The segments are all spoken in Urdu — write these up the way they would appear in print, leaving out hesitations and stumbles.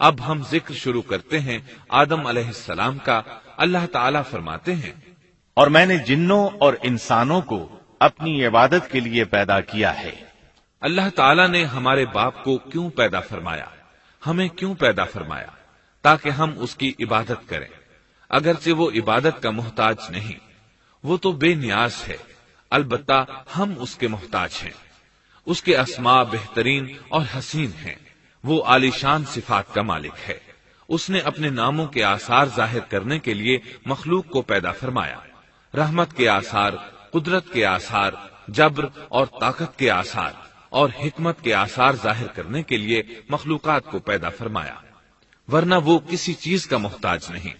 اب ہم ذکر شروع کرتے ہیں آدم علیہ السلام کا۔ اللہ تعالیٰ فرماتے ہیں، اور میں نے جنوں اور انسانوں کو اپنی عبادت کے لیے پیدا کیا ہے۔ اللہ تعالیٰ نے ہمارے باپ کو کیوں پیدا فرمایا، ہمیں کیوں پیدا فرمایا؟ تاکہ ہم اس کی عبادت کریں، اگرچہ وہ عبادت کا محتاج نہیں، وہ تو بے نیاز ہے، البتہ ہم اس کے محتاج ہیں۔ اس کے اسماء بہترین اور حسین ہیں، وہ عالی شان صفات کا مالک ہے۔ اس نے اپنے ناموں کے آثار ظاہر کرنے کے لیے مخلوق کو پیدا فرمایا، رحمت کے آثار، قدرت کے آثار، جبر اور طاقت کے آثار اور حکمت کے آثار ظاہر کرنے کے لیے مخلوقات کو پیدا فرمایا، ورنہ وہ کسی چیز کا محتاج نہیں۔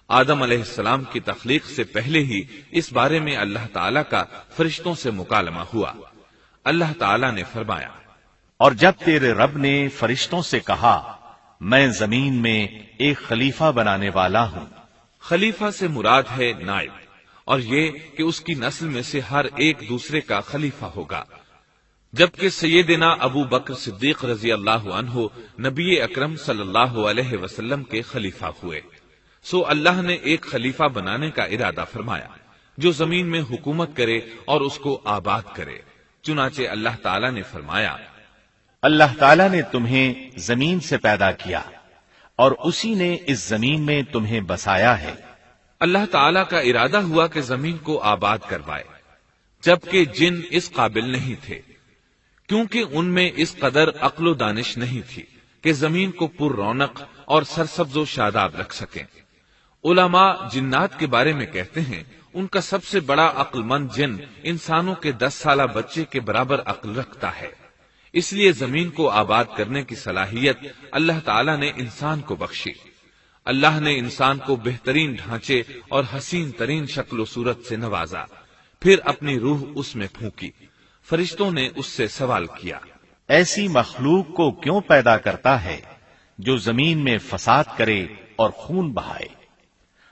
آدم علیہ السلام کی تخلیق سے پہلے ہی اس بارے میں اللہ تعالیٰ کا فرشتوں سے مکالمہ ہوا۔ اللہ تعالیٰ نے فرمایا، اور جب تیرے رب نے فرشتوں سے کہا میں زمین میں ایک خلیفہ بنانے والا ہوں۔ خلیفہ سے مراد ہے نائب، اور یہ کہ اس کی نسل میں سے ہر ایک دوسرے کا خلیفہ ہوگا۔ جبکہ سیدنا ابو بکر صدیق رضی اللہ عنہ نبی اکرم صلی اللہ علیہ وسلم کے خلیفہ ہوئے، سو اللہ نے ایک خلیفہ بنانے کا ارادہ فرمایا جو زمین میں حکومت کرے اور اس کو آباد کرے۔ چنانچہ اللہ تعالیٰ نے فرمایا، اللہ تعالیٰ نے تمہیں زمین سے پیدا کیا اور اسی نے اس زمین میں تمہیں بسایا ہے۔ اللہ تعالیٰ کا ارادہ ہوا کہ زمین کو آباد کروائے، جبکہ جن اس قابل نہیں تھے، کیونکہ ان میں اس قدر عقل و دانش نہیں تھی کہ زمین کو پر رونق اور سرسبز و شاداب رکھ سکیں۔ علماء جنات کے بارے میں کہتے ہیں ان کا سب سے بڑا عقل مند جن انسانوں کے 10 سالہ بچے کے برابر عقل رکھتا ہے، اس لیے زمین کو آباد کرنے کی صلاحیت اللہ تعالیٰ نے انسان کو بخشی۔ اللہ نے انسان کو بہترین ڈھانچے اور حسین ترین شکل و صورت سے نوازا، پھر اپنی روح اس میں پھونکی۔ فرشتوں نے اس سے سوال کیا، ایسی مخلوق کو کیوں پیدا کرتا ہے جو زمین میں فساد کرے اور خون بہائے؟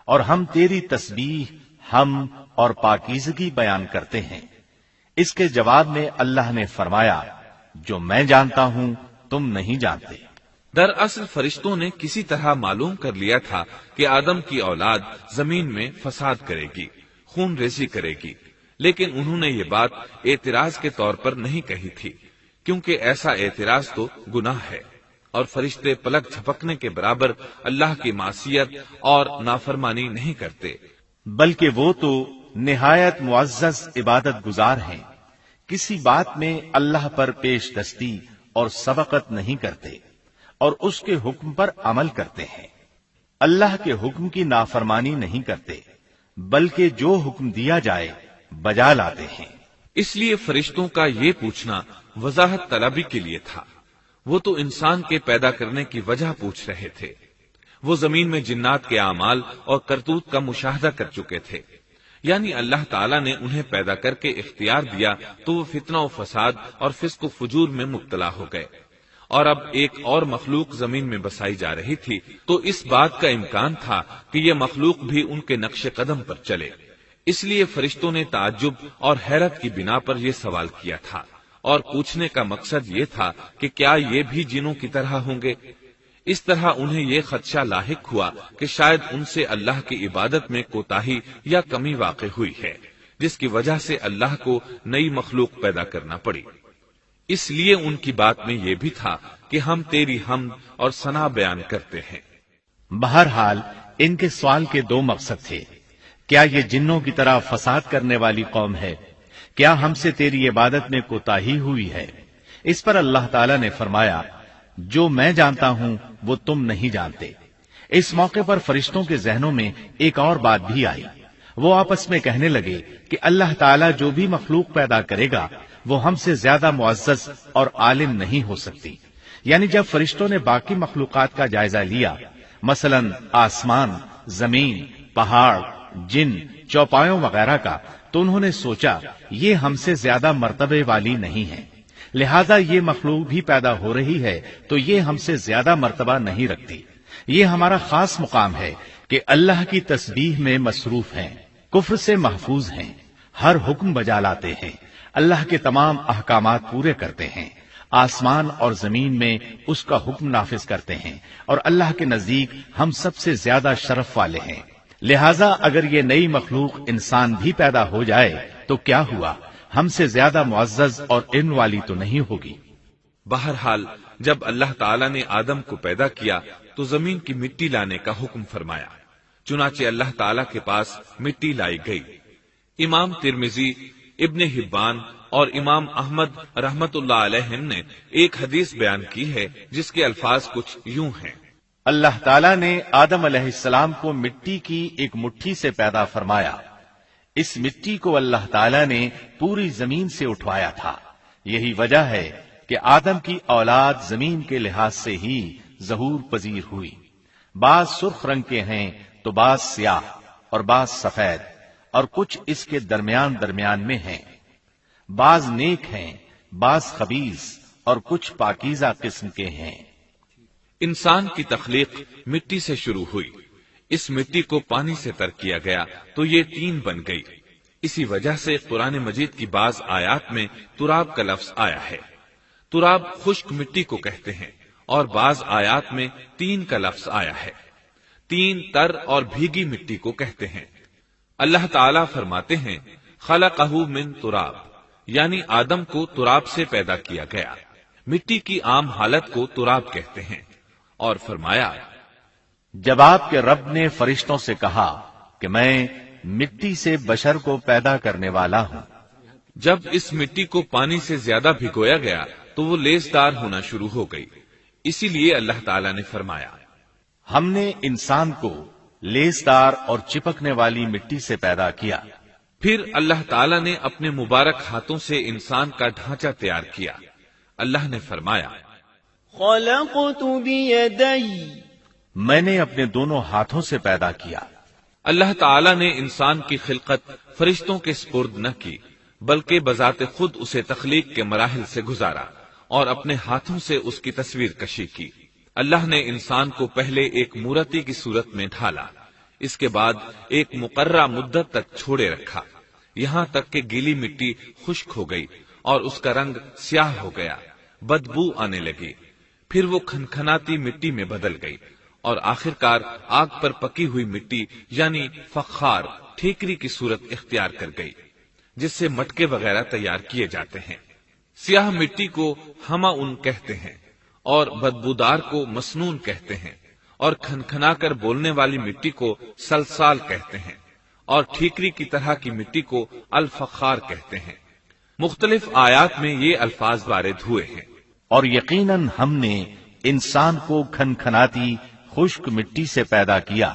اور ہم تیری تسبیح، حمد اور پاکیزگی بیان کرتے ہیں۔ اس کے جواب میں اللہ نے فرمایا، جو میں جانتا ہوں تم نہیں جانتے۔ دراصل فرشتوں نے کسی طرح معلوم کر لیا تھا کہ آدم کی اولاد زمین میں فساد کرے گی، خون ریزی کرے گی، لیکن انہوں نے یہ بات اعتراض کے طور پر نہیں کہی تھی، کیونکہ ایسا اعتراض تو گناہ ہے، اور فرشتے پلک جھپکنے کے برابر اللہ کی معصیت اور نافرمانی نہیں کرتے، بلکہ وہ تو نہایت معزز عبادت گزار ہیں، کسی بات میں اللہ پر پیش دستی اور سبقت نہیں کرتے، اور اس کے حکم پر عمل کرتے ہیں۔ اللہ کے حکم کی نافرمانی نہیں کرتے، بلکہ جو حکم دیا جائے بجا لاتے ہیں۔ اس لیے فرشتوں کا یہ پوچھنا وضاحت طلبی کے لیے تھا، وہ تو انسان کے پیدا کرنے کی وجہ پوچھ رہے تھے۔ وہ زمین میں جنات کے اعمال اور کرتوت کا مشاہدہ کر چکے تھے، یعنی اللہ تعالیٰ نے انہیں پیدا کر کے اختیار دیا تو وہ فتنہ و فساد اور فسق و فجور میں مبتلا ہو گئے، اور اب ایک اور مخلوق زمین میں بسائی جا رہی تھی، تو اس بات کا امکان تھا کہ یہ مخلوق بھی ان کے نقش قدم پر چلے۔ اس لیے فرشتوں نے تعجب اور حیرت کی بنا پر یہ سوال کیا تھا، اور پوچھنے کا مقصد یہ تھا کہ کیا یہ بھی جنوں کی طرح ہوں گے؟ اس طرح انہیں یہ خدشہ لاحق ہوا کہ شاید ان سے اللہ کی عبادت میں کوتاہی یا کمی واقع ہوئی ہے، جس کی وجہ سے اللہ کو نئی مخلوق پیدا کرنا پڑی۔ اس لیے ان کی بات میں یہ بھی تھا کہ ہم تیری حمد اور ثنا بیان کرتے ہیں۔ بہرحال ان کے سوال کے 2 مقصد تھے۔ کیا یہ جنوں کی طرح فساد کرنے والی قوم ہے؟ کیا ہم سے تیری عبادت میں کوتاہی ہوئی ہے؟ اس پر اللہ تعالیٰ نے فرمایا، جو میں جانتا ہوں وہ تم نہیں جانتے۔ اس موقع پر فرشتوں کے ذہنوں میں ایک اور بات بھی آئی۔ وہ آپس میں کہنے لگے کہ اللہ تعالیٰ جو بھی مخلوق پیدا کرے گا وہ ہم سے زیادہ معزز اور عالم نہیں ہو سکتی۔ یعنی جب فرشتوں نے باقی مخلوقات کا جائزہ لیا، مثلا آسمان، زمین، پہاڑ، جن، چوپایوں وغیرہ کا، تو انہوں نے سوچا یہ ہم سے زیادہ مرتبے والی نہیں ہے، لہذا یہ مخلوق بھی پیدا ہو رہی ہے تو یہ ہم سے زیادہ مرتبہ نہیں رکھتی۔ یہ ہمارا خاص مقام ہے کہ اللہ کی تسبیح میں مصروف ہیں، کفر سے محفوظ ہیں، ہر حکم بجا لاتے ہیں، اللہ کے تمام احکامات پورے کرتے ہیں، آسمان اور زمین میں اس کا حکم نافذ کرتے ہیں، اور اللہ کے نزدیک ہم سب سے زیادہ شرف والے ہیں۔ لہذا اگر یہ نئی مخلوق انسان بھی پیدا ہو جائے تو کیا ہوا، ہم سے زیادہ معزز اور علم والی تو نہیں ہوگی۔ بہرحال جب اللہ تعالیٰ نے آدم کو پیدا کیا تو زمین کی مٹی لانے کا حکم فرمایا، چنانچہ اللہ تعالیٰ کے پاس مٹی لائی گئی۔ امام ترمذی، ابن حبان اور امام احمد رحمت اللہ علیہ نے ایک حدیث بیان کی ہے جس کے الفاظ کچھ یوں ہیں: اللہ تعالیٰ نے آدم علیہ السلام کو مٹی کی ایک مٹھی سے پیدا فرمایا، اس مٹی کو اللہ تعالیٰ نے پوری زمین سے اٹھوایا تھا۔ یہی وجہ ہے کہ آدم کی اولاد زمین کے لحاظ سے ہی ظہور پذیر ہوئی۔ بعض سرخ رنگ کے ہیں تو بعض سیاہ اور بعض سفید، اور کچھ اس کے درمیان میں ہیں۔ بعض نیک ہیں، بعض خبیث، اور کچھ پاکیزہ قسم کے ہیں۔ انسان کی تخلیق مٹی سے شروع ہوئی، اس مٹی کو پانی سے تر کیا گیا تو یہ طین بن گئی۔ اسی وجہ سے قرآن مجید کی بعض آیات میں تراب کا لفظ آیا ہے۔ تراب خشک مٹی کو کہتے ہیں، اور بعض آیات میں طین کا لفظ آیا ہے۔ طین تر اور بھیگی مٹی کو کہتے ہیں۔ اللہ تعالیٰ فرماتے ہیں خلقہ من تراب، یعنی آدم کو تراب سے پیدا کیا گیا۔ مٹی کی عام حالت کو تراب کہتے ہیں، اور فرمایا جب آپ کے رب نے فرشتوں سے کہا کہ میں مٹی سے بشر کو پیدا کرنے والا ہوں، جب اس مٹی کو پانی سے زیادہ بھگویا گیا تو وہ لیسدار ہونا شروع ہو گئی۔ اسی لیے اللہ تعالیٰ نے فرمایا ہم نے انسان کو لیسدار اور چپکنے والی مٹی سے پیدا کیا۔ پھر اللہ تعالیٰ نے اپنے مبارک ہاتھوں سے انسان کا ڈھانچہ تیار کیا۔ اللہ نے فرمایا خلقت بیدی، میں نے اپنے دونوں ہاتھوں سے پیدا کیا۔ اللہ تعالیٰ نے انسان کی خلقت فرشتوں کے سپرد نہ کی، بلکہ بذات خود اسے تخلیق کے مراحل سے گزارا اور اپنے ہاتھوں سے اس کی تصویر کشی کی۔ اللہ نے انسان کو پہلے ایک مورتی کی صورت میں ڈھالا، اس کے بعد ایک مقررہ مدت تک چھوڑے رکھا، یہاں تک کہ گیلی مٹی خشک ہو گئی اور اس کا رنگ سیاہ ہو گیا، بدبو آنے لگی، پھر وہ کھنکھناتی مٹی میں بدل گئی، اور آخرکار آگ پر پکی ہوئی مٹی یعنی فخار ٹھیکری کی صورت اختیار کر گئی، جس سے مٹکے وغیرہ تیار کیے جاتے ہیں۔ سیاہ مٹی کو ہما ان کہتے ہیں، اور بدبودار کو مسنون کہتے ہیں، اور کھنکھنا کر بولنے والی مٹی کو سلسال کہتے ہیں، اور ٹھیکری کی طرح کی مٹی کو الفخار کہتے ہیں۔ مختلف آیات میں یہ الفاظ وارد ہوئے ہیں۔ اور یقیناً ہم نے انسان کو کھنکھناتی خشک مٹی سے پیدا کیا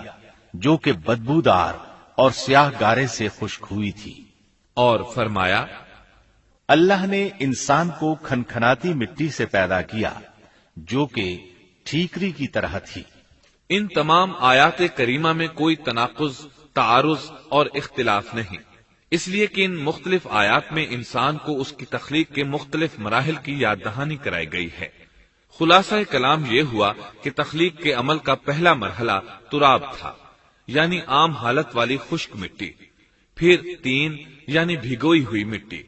جو کہ بدبودار اور سیاہ گارے سے خشک ہوئی تھی۔ اور فرمایا اللہ نے انسان کو کھنکھناتی مٹی سے پیدا کیا جو کہ ٹھیکری کی طرح تھی۔ ان تمام آیات کریمہ میں کوئی تناقض، تعارض اور اختلاف نہیں، اس لیے کہ ان مختلف آیات میں انسان کو اس کی تخلیق کے مختلف مراحل کی یاد دہانی کرائی گئی ہے۔ خلاصہ کلام یہ ہوا کہ تخلیق کے عمل کا پہلا مرحلہ تراب تھا، یعنی عام حالت والی خشک مٹی، پھر طین یعنی بھگوئی ہوئی مٹی،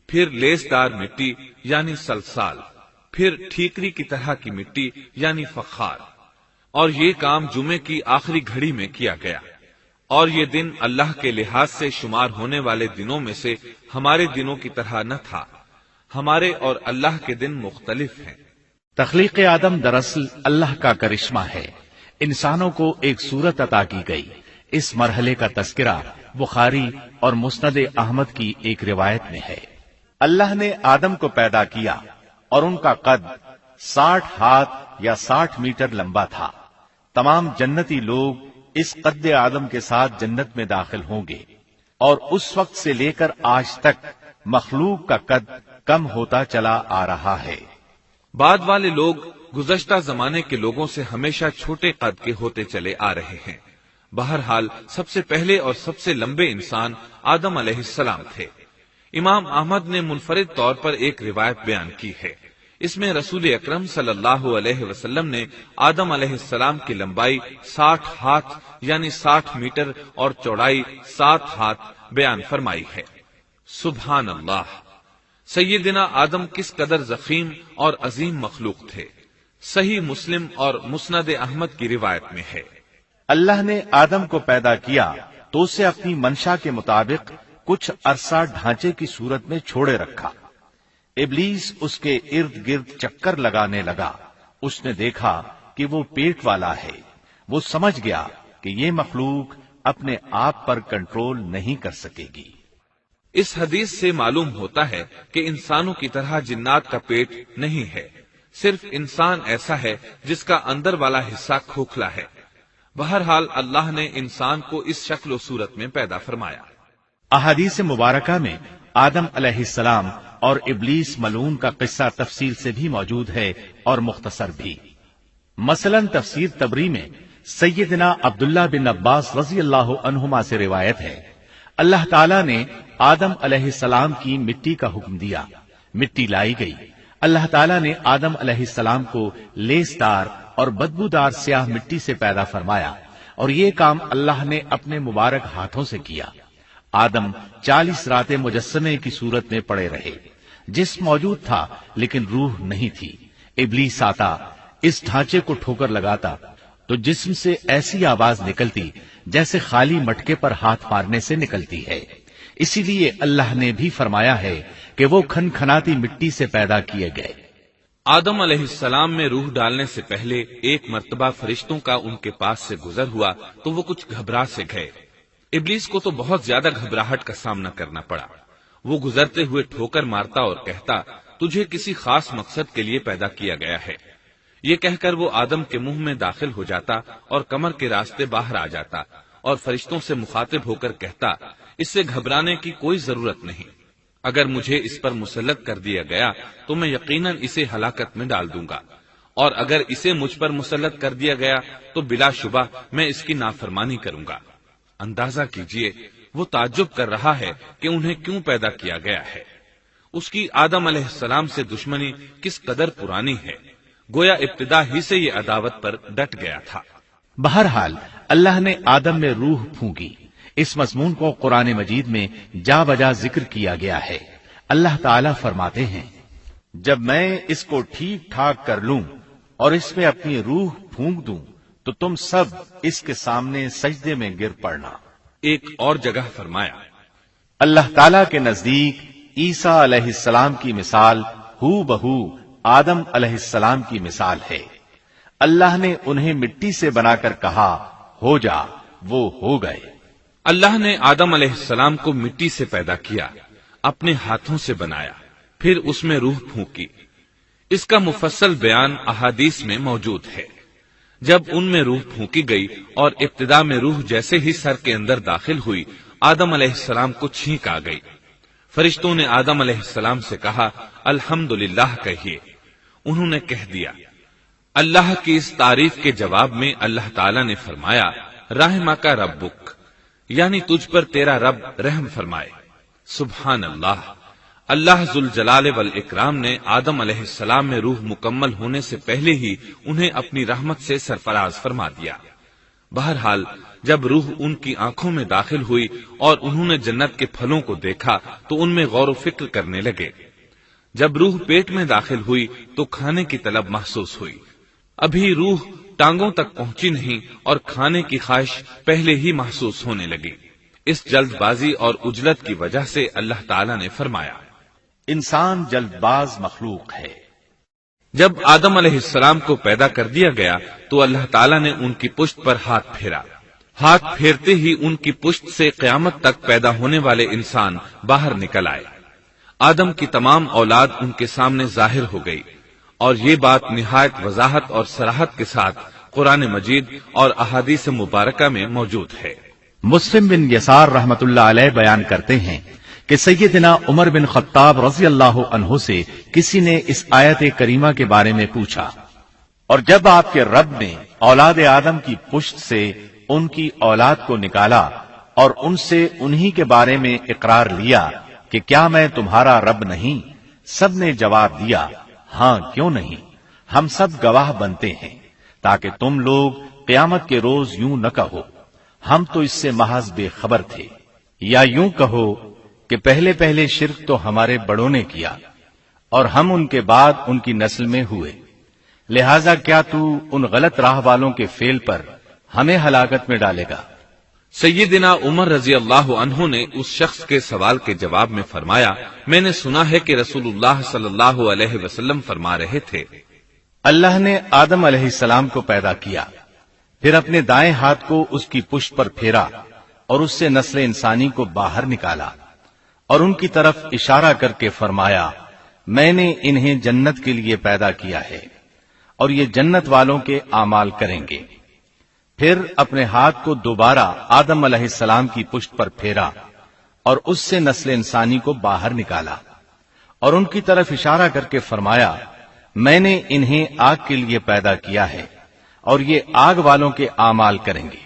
پھر لیسدار مٹی یعنی سلسال، پھر ٹھیکری کی طرح کی مٹی یعنی فخار، اور یہ کام جمعے کی آخری گھڑی میں کیا گیا۔ اور یہ دن اللہ کے لحاظ سے شمار ہونے والے دنوں میں سے ہمارے دنوں کی طرح نہ تھا، ہمارے اور اللہ کے دن مختلف ہیں۔ تخلیق آدم دراصل اللہ کا کرشمہ ہے، انسانوں کو ایک صورت عطا کی گئی۔ اس مرحلے کا تذکرہ بخاری اور مسند احمد کی ایک روایت میں ہے۔ اللہ نے آدم کو پیدا کیا اور ان کا قد 60 ہاتھ یا 60 میٹر لمبا تھا۔ تمام جنتی لوگ اس قد آدم کے ساتھ جنت میں داخل ہوں گے، اور اس وقت سے لے کر آج تک مخلوق کا قد کم ہوتا چلا آ رہا ہے۔ بعد والے لوگ گزشتہ زمانے کے لوگوں سے ہمیشہ چھوٹے قد کے ہوتے چلے آ رہے ہیں۔ بہرحال سب سے پہلے اور سب سے لمبے انسان آدم علیہ السلام تھے۔ امام احمد نے منفرد طور پر ایک روایت بیان کی ہے، اس میں رسول اکرم صلی اللہ علیہ وسلم نے آدم علیہ السلام کی لمبائی 60 ہاتھ یعنی 60 میٹر اور چوڑائی 7 ہاتھ بیان فرمائی ہے۔ سبحان اللہ! سیدنا آدم کس قدر ضخیم اور عظیم مخلوق تھے، صحیح مسلم اور مسند احمد کی روایت میں ہے، اللہ نے آدم کو پیدا کیا تو اسے اپنی منشا کے مطابق کچھ عرصہ ڈھانچے کی صورت میں چھوڑے رکھا۔ ابلیس اس کے ارد گرد چکر لگانے لگا۔ اس نے دیکھا کہ وہ پیٹ والا ہے۔ وہ سمجھ گیا کہ یہ مخلوق اپنے آپ پر کنٹرول نہیں کر سکے گی۔ اس حدیث سے معلوم ہوتا ہے کہ انسانوں کی طرح جنات کا پیٹ نہیں ہے، صرف انسان ایسا ہے جس کا اندر والا حصہ کھوکھلا ہے۔ بہرحال اللہ نے انسان کو اس شکل و صورت میں پیدا فرمایا۔ احادیث مبارکہ میں آدم علیہ السلام اور ابلیس ملعون کا قصہ تفصیل سے بھی موجود ہے اور مختصر بھی۔ مثلا تفسیر تبری میں سیدنا عبداللہ بن عباس رضی اللہ عنہما سے روایت ہے، اللہ تعالیٰ نے آدم علیہ السلام کی مٹی کا حکم دیا، مٹی لائی گئی۔ اللہ تعالیٰ نے آدم علیہ السلام کو لیسدار اور بدبودار سیاہ مٹی سے پیدا فرمایا، اور یہ کام اللہ نے اپنے مبارک ہاتھوں سے کیا۔ آدم 40 راتیں مجسمے کی صورت میں پڑے رہے، جسم موجود تھا لیکن روح نہیں تھی۔ ابلیس آتا، اس ڈھانچے کو ٹھوکر لگاتا تو جسم سے ایسی آواز نکلتی جیسے خالی مٹکے پر ہاتھ مارنے سے نکلتی ہے۔ اسی لیے اللہ نے بھی فرمایا ہے کہ وہ کھنکھناتی مٹی سے پیدا کیے گئے۔ آدم علیہ السلام میں روح ڈالنے سے پہلے ایک مرتبہ فرشتوں کا ان کے پاس سے گزر ہوا تو وہ کچھ گھبرا سے گئے۔ ابلیس کو تو بہت زیادہ گھبراہٹ کا سامنا کرنا پڑا۔ وہ گزرتے ہوئے ٹھوکر مارتا اور کہتا، تجھے کسی خاص مقصد کے لیے پیدا کیا گیا ہے۔ یہ کہہ کر وہ آدم کے منہ میں داخل ہو جاتا اور کمر کے راستے باہر آ جاتا اور فرشتوں سے مخاطب ہو کر کہتا، اس سے گھبرانے کی کوئی ضرورت نہیں۔ اگر مجھے اس پر مسلط کر دیا گیا تو میں یقیناً اسے ہلاکت میں ڈال دوں گا، اور اگر اسے مجھ پر مسلط کر دیا گیا تو بلا شبہ میں اس کی نافرمانی کروں گا۔ اندازہ کیجئے وہ تعجب کر رہا ہے کہ انہیں کیوں پیدا کیا گیا ہے۔ اس کی آدم علیہ السلام سے دشمنی کس قدر پرانی ہے، گویا ابتدا ہی سے یہ عداوت پر ڈٹ گیا تھا۔ بہرحال اللہ نے آدم میں روح پھونکی۔ اس مضمون کو قرآن مجید میں جا بجا ذکر کیا گیا ہے۔ اللہ تعالیٰ فرماتے ہیں، جب میں اس کو ٹھیک ٹھاک کر لوں اور اس میں اپنی روح پھونک دوں تو تم سب اس کے سامنے سجدے میں گر پڑنا۔ ایک اور جگہ فرمایا، اللہ تعالیٰ کے نزدیک عیسیٰ علیہ السلام کی مثال ہو بہو آدم علیہ السلام کی مثال ہے۔ اللہ نے انہیں مٹی سے بنا کر کہا، ہو جا، وہ ہو گئے۔ اللہ نے آدم علیہ السلام کو مٹی سے پیدا کیا، اپنے ہاتھوں سے بنایا، پھر اس میں روح پھونکی۔ اس کا مفصل بیان احادیث میں موجود ہے۔ جب ان میں روح پھونکی گئی اور ابتدا میں روح جیسے ہی سر کے اندر داخل ہوئی، آدم علیہ السلام کو چھینک آ گئی۔ فرشتوں نے آدم علیہ السلام سے کہا، الحمدللہ کہیے۔ انہوں نے کہہ دیا۔ اللہ کی اس تعریف کے جواب میں اللہ تعالیٰ نے فرمایا، رحمک ربک، یعنی تجھ پر تیرا رب رحم فرمائے۔ سبحان اللہ، اللہ ذوالجلال والاکرام نے آدم علیہ السلام میں روح مکمل ہونے سے پہلے ہی انہیں اپنی رحمت سے سرفراز فرما دیا۔ بہرحال جب روح ان کی آنکھوں میں داخل ہوئی اور انہوں نے جنت کے پھلوں کو دیکھا تو ان میں غور و فکر کرنے لگے۔ جب روح پیٹ میں داخل ہوئی تو کھانے کی طلب محسوس ہوئی۔ ابھی روح ٹانگوں تک پہنچی نہیں اور کھانے کی خواہش پہلے ہی محسوس ہونے لگی۔ اس جلد بازی اور عجلت کی وجہ سے اللہ تعالیٰ نے فرمایا، انسان جلد باز مخلوق ہے۔ جب آدم علیہ السلام کو پیدا کر دیا گیا تو اللہ تعالیٰ نے ان کی پشت پر ہاتھ پھیرا۔ ہاتھ پھیرتے ہی ان کی پشت سے قیامت تک پیدا ہونے والے انسان باہر نکل آئے۔ آدم کی تمام اولاد ان کے سامنے ظاہر ہو گئی، اور یہ بات نہایت وضاحت اور صراحت کے ساتھ قرآن مجید اور احادیث مبارکہ میں موجود ہے۔ مسلم بن یسار رحمت اللہ علیہ بیان کرتے ہیں کہ سیدنا عمر بن خطاب رضی اللہ عنہ سے کسی نے اس آیت کریمہ کے بارے میں پوچھا، اور جب آپ کے رب نے اولاد آدم کی پشت سے ان کی اولاد کو نکالا اور ان سے انہی کے بارے میں اقرار لیا کہ کیا میں تمہارا رب نہیں، سب نے جواب دیا، ہاں کیوں نہیں، ہم سب گواہ بنتے ہیں، تاکہ تم لوگ قیامت کے روز یوں نہ کہو ہم تو اس سے محض بے خبر تھے، یا یوں کہو کہ پہلے پہلے شرک تو ہمارے بڑوں نے کیا اور ہم ان کے بعد ان کی نسل میں ہوئے، لہذا کیا تو ان غلط راہ والوں کے فعل پر ہمیں ہلاکت میں ڈالے گا؟ سیدنا عمر رضی اللہ عنہ نے اس شخص کے سوال کے جواب میں فرمایا، میں نے سنا ہے کہ رسول اللہ صلی اللہ علیہ وسلم فرما رہے تھے، اللہ نے آدم علیہ السلام کو پیدا کیا، پھر اپنے دائیں ہاتھ کو اس کی پشت پر پھیرا اور اس سے نسل انسانی کو باہر نکالا اور ان کی طرف اشارہ کر کے فرمایا، میں نے انہیں جنت کے لیے پیدا کیا ہے اور یہ جنت والوں کے اعمال کریں گے۔ پھر اپنے ہاتھ کو دوبارہ آدم علیہ السلام کی پشت پر پھیرا اور اس سے نسل انسانی کو باہر نکالا اور ان کی طرف اشارہ کر کے فرمایا، میں نے انہیں آگ کے لیے پیدا کیا ہے اور یہ آگ والوں کے اعمال کریں گے۔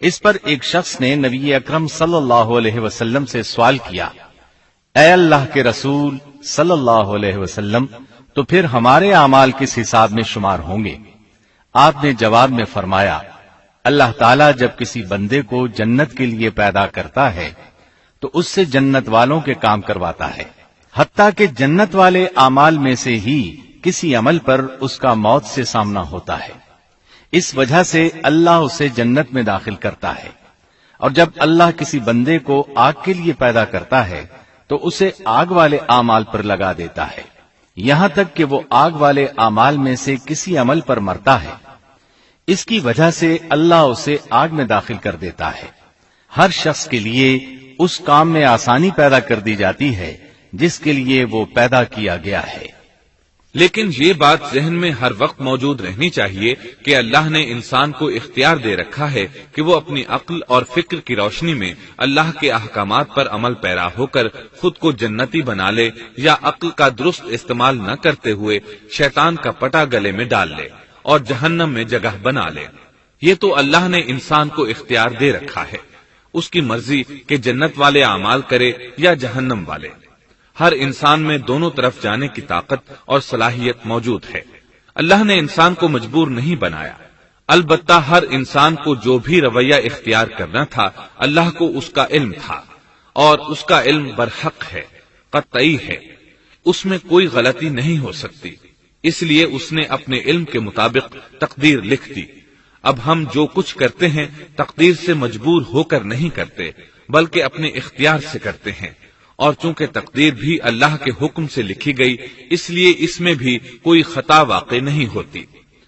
اس پر ایک شخص نے نبی اکرم صلی اللہ علیہ وسلم سے سوال کیا، اے اللہ کے رسول صلی اللہ علیہ وسلم، تو پھر ہمارے اعمال کس حساب میں شمار ہوں گے؟ آپ نے جواب میں فرمایا، اللہ تعالیٰ جب کسی بندے کو جنت کے لیے پیدا کرتا ہے تو اس سے جنت والوں کے کام کرواتا ہے، حتیٰ کہ جنت والے اعمال میں سے ہی کسی عمل پر اس کا موت سے سامنا ہوتا ہے، اس وجہ سے اللہ اسے جنت میں داخل کرتا ہے، اور جب اللہ کسی بندے کو آگ کے لیے پیدا کرتا ہے تو اسے آگ والے اعمال پر لگا دیتا ہے، یہاں تک کہ وہ آگ والے اعمال میں سے کسی عمل پر مرتا ہے، اس کی وجہ سے اللہ اسے آگ میں داخل کر دیتا ہے۔ ہر شخص کے لیے اس کام میں آسانی پیدا کر دی جاتی ہے جس کے لیے وہ پیدا کیا گیا ہے۔ لیکن یہ بات ذہن میں ہر وقت موجود رہنی چاہیے کہ اللہ نے انسان کو اختیار دے رکھا ہے کہ وہ اپنی عقل اور فکر کی روشنی میں اللہ کے احکامات پر عمل پیرا ہو کر خود کو جنتی بنا لے یا عقل کا درست استعمال نہ کرتے ہوئے شیطان کا پٹا گلے میں ڈال لے اور جہنم میں جگہ بنا لے۔ یہ تو اللہ نے انسان کو اختیار دے رکھا ہے، اس کی مرضی کہ جنت والے اعمال کرے یا جہنم والے۔ ہر انسان میں دونوں طرف جانے کی طاقت اور صلاحیت موجود ہے۔ اللہ نے انسان کو مجبور نہیں بنایا، البتہ ہر انسان کو جو بھی رویہ اختیار کرنا تھا اللہ کو اس کا علم تھا، اور اس کا علم برحق ہے، قطعی ہے، اس میں کوئی غلطی نہیں ہو سکتی، اس لیے اس نے اپنے علم کے مطابق تقدیر لکھ دی۔ اب ہم جو کچھ کرتے ہیں تقدیر سے مجبور ہو کر نہیں کرتے بلکہ اپنے اختیار سے کرتے ہیں، اور چونکہ تقدیر بھی اللہ کے حکم سے لکھی گئی اس لیے اس میں بھی کوئی خطا واقع نہیں ہوتی۔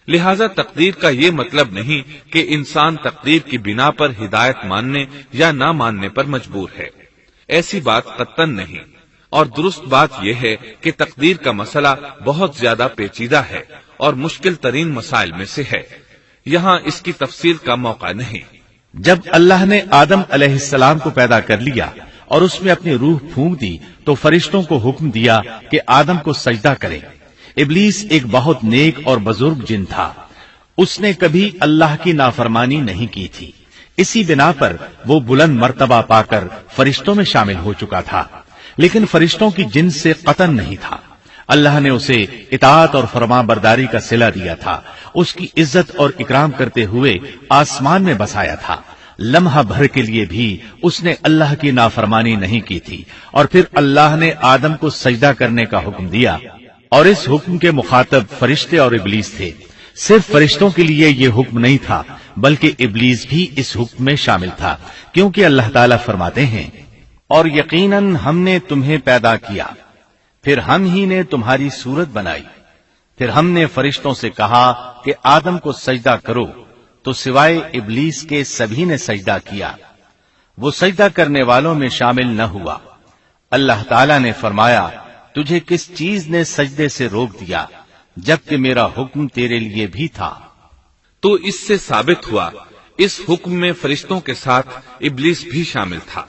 لہذا تقدیر کا یہ مطلب نہیں کہ انسان تقدیر کی بنا پر ہدایت ماننے یا نہ ماننے پر مجبور ہے، ایسی بات قطعاً نہیں۔ اور درست بات یہ ہے کہ تقدیر کا مسئلہ بہت زیادہ پیچیدہ ہے اور مشکل ترین مسائل میں سے ہے، یہاں اس کی تفصیل کا موقع نہیں۔ جب اللہ نے آدم علیہ السلام کو پیدا کر لیا اور اس میں اپنی روح پھونک دی تو فرشتوں کو حکم دیا کہ آدم کو سجدہ کرے۔ ابلیس ایک بہت نیک اور بزرگ جن تھا، اس نے کبھی اللہ کی نافرمانی نہیں کی تھی، اسی بنا پر وہ بلند مرتبہ پا کر فرشتوں میں شامل ہو چکا تھا، لیکن فرشتوں کی جنس سے قطعاً نہیں تھا۔ اللہ نے اسے اطاعت اور فرما برداری کا صلہ دیا تھا، اس کی عزت اور اکرام کرتے ہوئے آسمان میں بسایا تھا، لمحہ بھر کے لیے بھی اس نے اللہ کی نافرمانی نہیں کی تھی، اور پھر اللہ نے آدم کو سجدہ کرنے کا حکم دیا، اور اس حکم کے مخاطب فرشتے اور ابلیس تھے۔ صرف فرشتوں کے لیے یہ حکم نہیں تھا بلکہ ابلیس بھی اس حکم میں شامل تھا، کیونکہ اللہ تعالیٰ فرماتے ہیں، اور یقیناً ہم نے تمہیں پیدا کیا، پھر ہم ہی نے تمہاری صورت بنائی، پھر ہم نے فرشتوں سے کہا کہ آدم کو سجدہ کرو، تو سوائے ابلیس کے سبھی نے سجدہ کیا، وہ سجدہ کرنے والوں میں شامل نہ ہوا۔ اللہ تعالیٰ نے فرمایا، تجھے کس چیز نے سجدے سے روک دیا جبکہ میرا حکم تیرے لیے بھی تھا؟ تو اس سے ثابت ہوا اس حکم میں فرشتوں کے ساتھ ابلیس بھی شامل تھا،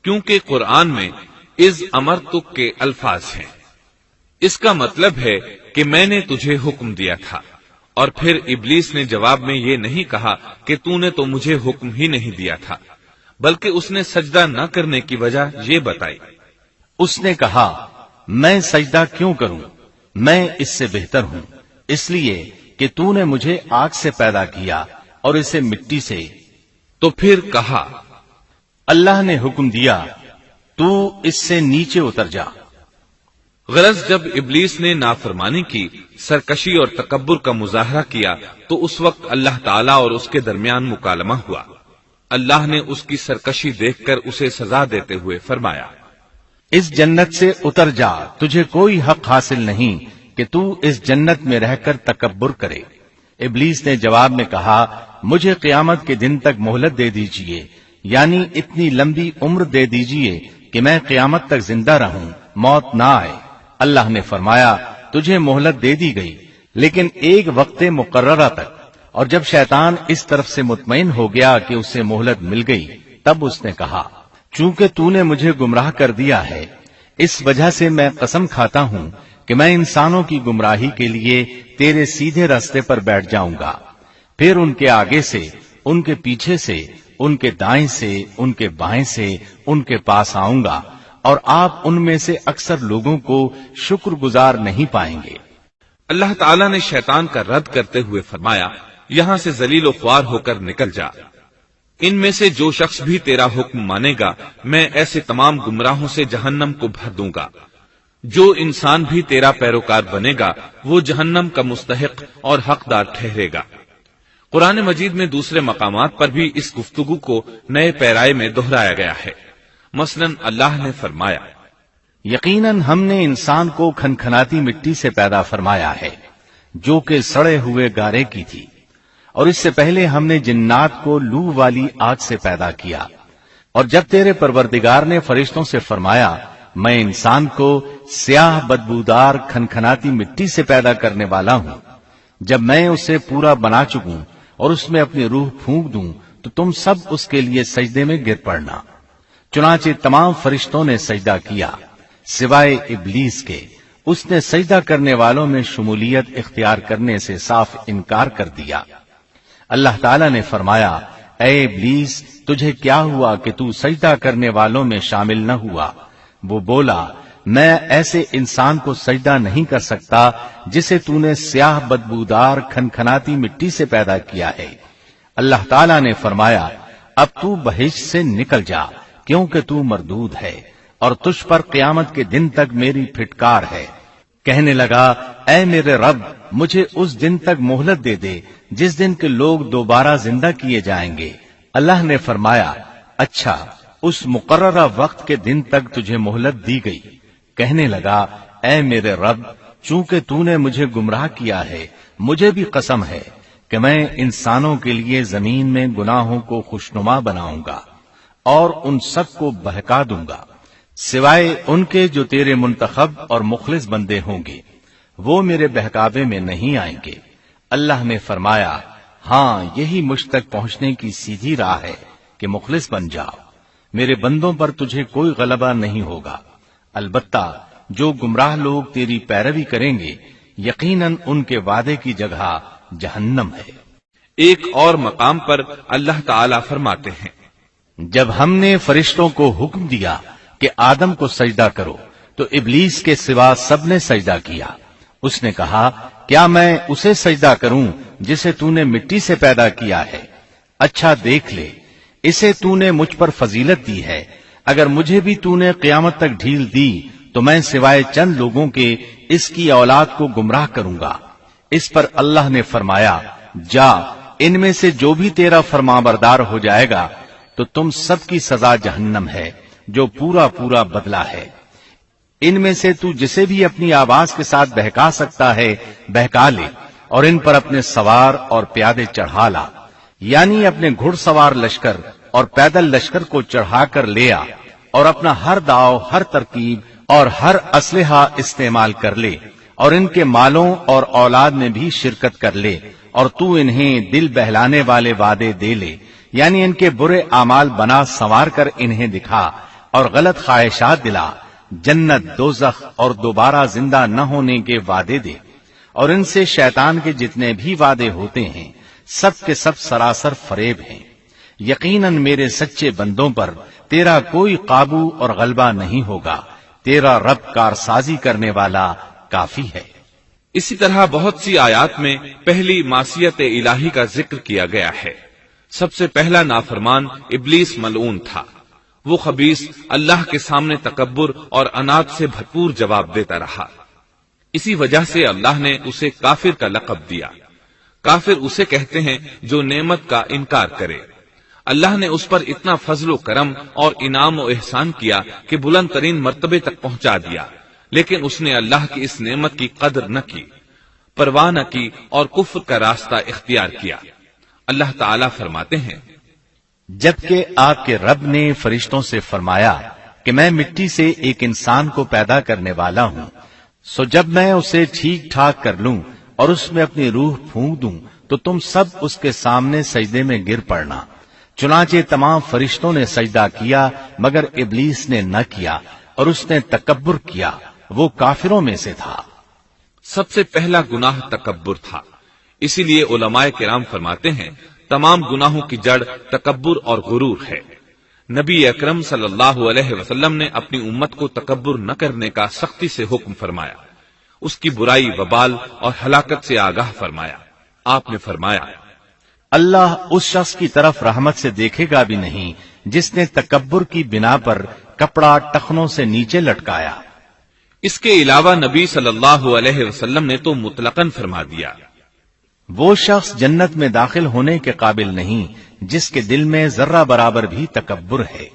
کیونکہ قرآن میں اذ امرتک کے الفاظ ہیں۔ اس کا مطلب ہے کہ میں نے تجھے حکم دیا تھا، اور پھر ابلیس نے جواب میں یہ نہیں کہا کہ تو نے تو مجھے حکم ہی نہیں دیا تھا، بلکہ اس نے سجدہ نہ کرنے کی وجہ یہ بتائی۔ اس نے کہا، میں سجدہ کیوں کروں، میں اس سے بہتر ہوں، اس لیے کہ تو نے مجھے آگ سے پیدا کیا اور اسے مٹی سے۔ تو پھر کہا، اللہ نے حکم دیا، تو اس سے نیچے اتر جا۔ غرض جب ابلیس نے نافرمانی کی، سرکشی اور تکبر کا مظاہرہ کیا تو اس وقت اللہ تعالیٰ اور اس کے درمیان مکالمہ ہوا۔ اللہ نے اس کی سرکشی دیکھ کر اسے سزا دیتے ہوئے فرمایا، اس جنت سے اتر جا، تجھے کوئی حق حاصل نہیں کہ تو اس جنت میں رہ کر تکبر کرے۔ ابلیس نے جواب میں کہا، مجھے قیامت کے دن تک مہلت دے دیجئے، یعنی اتنی لمبی عمر دے دیجئے کہ میں قیامت تک زندہ رہوں، موت نہ آئے۔ اللہ نے فرمایا، تجھے مہلت دے دی گئی، لیکن ایک وقت مقررہ تک۔ اور جب شیطان اس طرف سے مطمئن ہو گیا کہ اسے مہلت مل گئی، تب اس نے کہا، چونکہ تو نے مجھے گمراہ کر دیا ہے، اس وجہ سے میں قسم کھاتا ہوں کہ میں انسانوں کی گمراہی کے لیے تیرے سیدھے راستے پر بیٹھ جاؤں گا، پھر ان کے آگے سے، ان کے پیچھے سے، ان کے دائیں سے، ان کے بائیں سے، ان کے پاس آؤں گا، اور آپ ان میں سے اکثر لوگوں کو شکر گزار نہیں پائیں گے۔ اللہ تعالیٰ نے شیطان کا رد کرتے ہوئے فرمایا، یہاں سے ذلیل و خوار ہو کر نکل جا، ان میں سے جو شخص بھی تیرا حکم مانے گا میں ایسے تمام گمراہوں سے جہنم کو بھر دوں گا۔ جو انسان بھی تیرا پیروکار بنے گا وہ جہنم کا مستحق اور حقدار ٹھہرے گا۔ قرآن مجید میں دوسرے مقامات پر بھی اس گفتگو کو نئے پیرائے میں دہرایا گیا ہے۔ مثلاً اللہ نے فرمایا، یقیناً ہم نے انسان کو کھنکھناتی مٹی سے پیدا فرمایا ہے جو کہ سڑے ہوئے گارے کی تھی، اور اس سے پہلے ہم نے جنات کو لو والی آگ سے پیدا کیا۔ اور جب تیرے پروردگار نے فرشتوں سے فرمایا، میں انسان کو سیاہ بدبودار کھنکھناتی مٹی سے پیدا کرنے والا ہوں، جب میں اسے پورا بنا چکوں اور اس میں اپنی روح پھونک دوں تو تم سب اس کے لیے سجدے میں گر پڑنا۔ چنانچہ تمام فرشتوں نے سجدہ کیا سوائے ابلیس کے، اس نے سجدہ کرنے والوں میں شمولیت اختیار کرنے سے صاف انکار کر دیا۔ اللہ تعالیٰ نے فرمایا، اے ابلیس، تجھے کیا ہوا کہ تو سجدہ کرنے والوں میں شامل نہ ہوا؟ وہ بولا، میں ایسے انسان کو سجدہ نہیں کر سکتا جسے تو نے سیاہ بدبودار کھنکھناتی مٹی سے پیدا کیا ہے۔ اللہ تعالیٰ نے فرمایا، اب تو بہشت سے نکل جا، کیونکہ تو مردود ہے اور تجھ پر قیامت کے دن تک میری پھٹکار ہے۔ کہنے لگا، اے میرے رب، مجھے اس دن تک مہلت دے دے جس دن کے لوگ دوبارہ زندہ کیے جائیں گے۔ اللہ نے فرمایا، اچھا، اس مقررہ وقت کے دن تک تجھے مہلت دی گئی۔ کہنے لگا، اے میرے رب، چونکہ تو نے مجھے گمراہ کیا ہے، مجھے بھی قسم ہے کہ میں انسانوں کے لیے زمین میں گناہوں کو خوشنما بناؤں گا اور ان سب کو بہکا دوں گا، سوائے ان کے جو تیرے منتخب اور مخلص بندے ہوں گے، وہ میرے بہکاوے میں نہیں آئیں گے۔ اللہ نے فرمایا، ہاں، یہی مجھ تک پہنچنے کی سیدھی راہ ہے کہ مخلص بن جاؤ، میرے بندوں پر تجھے کوئی غلبہ نہیں ہوگا۔ البتہ جو گمراہ لوگ تیری پیروی کریں گے، یقیناً ان کے وعدے کی جگہ جہنم ہے۔ ایک اور مقام پر اللہ تعالیٰ فرماتے ہیں، جب ہم نے فرشتوں کو حکم دیا کہ آدم کو سجدہ کرو تو ابلیس کے سوا سب نے سجدہ کیا۔ اس نے کہا، کیا میں اسے سجدہ کروں جسے تو نے مٹی سے پیدا کیا ہے؟ اچھا دیکھ لے، اسے تو نے مجھ پر فضیلت دی ہے، اگر مجھے بھی تو نے قیامت تک ڈھیل دی تو میں سوائے چند لوگوں کے اس کی اولاد کو گمراہ کروں گا۔ اس پر اللہ نے فرمایا، جا، ان میں سے جو بھی تیرا فرمانبردار ہو جائے گا تو تم سب کی سزا جہنم ہے، جو پورا پورا بدلہ ہے۔ ان میں سے تو جسے بھی اپنی آواز کے ساتھ بہکا سکتا ہے بہکا لے، اور ان پر اپنے سوار اور پیادے چڑھا لا، یعنی اپنے گھڑ سوار لشکر اور پیدل لشکر کو چڑھا کر لے آ، اور اپنا ہر داؤ، ہر ترکیب اور ہر اسلحہ استعمال کر لے، اور ان کے مالوں اور اولاد میں بھی شرکت کر لے، اور تو انہیں دل بہلانے والے وعدے دے لے، یعنی ان کے برے اعمال بنا سنوار کر انہیں دکھا اور غلط خواہشات دلا، جنت، دوزخ اور دوبارہ زندہ نہ ہونے کے وعدے دے، اور ان سے شیطان کے جتنے بھی وعدے ہوتے ہیں سب کے سب سراسر فریب ہیں۔ یقیناً میرے سچے بندوں پر تیرا کوئی قابو اور غلبہ نہیں ہوگا، تیرا رب کارسازی کرنے والا کافی ہے۔ اسی طرح بہت سی آیات میں پہلی معصیت الہی کا ذکر کیا گیا ہے۔ سب سے پہلا نافرمان ابلیس ملعون تھا، وہ خبیث اللہ کے سامنے تکبر اور انات سے بھرپور جواب دیتا رہا۔ اسی وجہ سے اللہ نے اسے کافر کا لقب دیا۔ کافر اسے کہتے ہیں جو نعمت کا انکار کرے۔ اللہ نے اس پر اتنا فضل و کرم اور انعام و احسان کیا کہ بلند ترین مرتبے تک پہنچا دیا، لیکن اس نے اللہ کی اس نعمت کی قدر نہ کی، پرواہ نہ کی اور کفر کا راستہ اختیار کیا۔ اللہ تعالیٰ فرماتے ہیں، جبکہ آپ کے رب نے فرشتوں سے فرمایا کہ میں مٹی سے ایک انسان کو پیدا کرنے والا ہوں، سو جب میں اسے ٹھیک ٹھاک کر لوں اور اس میں اپنی روح پھونک دوں تو تم سب اس کے سامنے سجدے میں گر پڑنا۔ چنانچہ تمام فرشتوں نے سجدہ کیا مگر ابلیس نے نہ کیا اور اس نے تکبر کیا، وہ کافروں میں سے تھا۔ سب سے پہلا گناہ تکبر تھا، اسی لیے علماء کرام فرماتے ہیں تمام گناہوں کی جڑ تکبر اور غرور ہے۔ نبی اکرم صلی اللہ علیہ وسلم نے اپنی امت کو تکبر نہ کرنے کا سختی سے حکم فرمایا، اس کی برائی، وبال اور ہلاکت سے آگاہ فرمایا۔ آپ نے فرمایا، اللہ اس شخص کی طرف رحمت سے دیکھے گا بھی نہیں جس نے تکبر کی بنا پر کپڑا ٹخنوں سے نیچے لٹکایا۔ اس کے علاوہ نبی صلی اللہ علیہ وسلم نے تو مطلقاً فرما دیا، وہ شخص جنت میں داخل ہونے کے قابل نہیں جس کے دل میں ذرہ برابر بھی تکبر ہے۔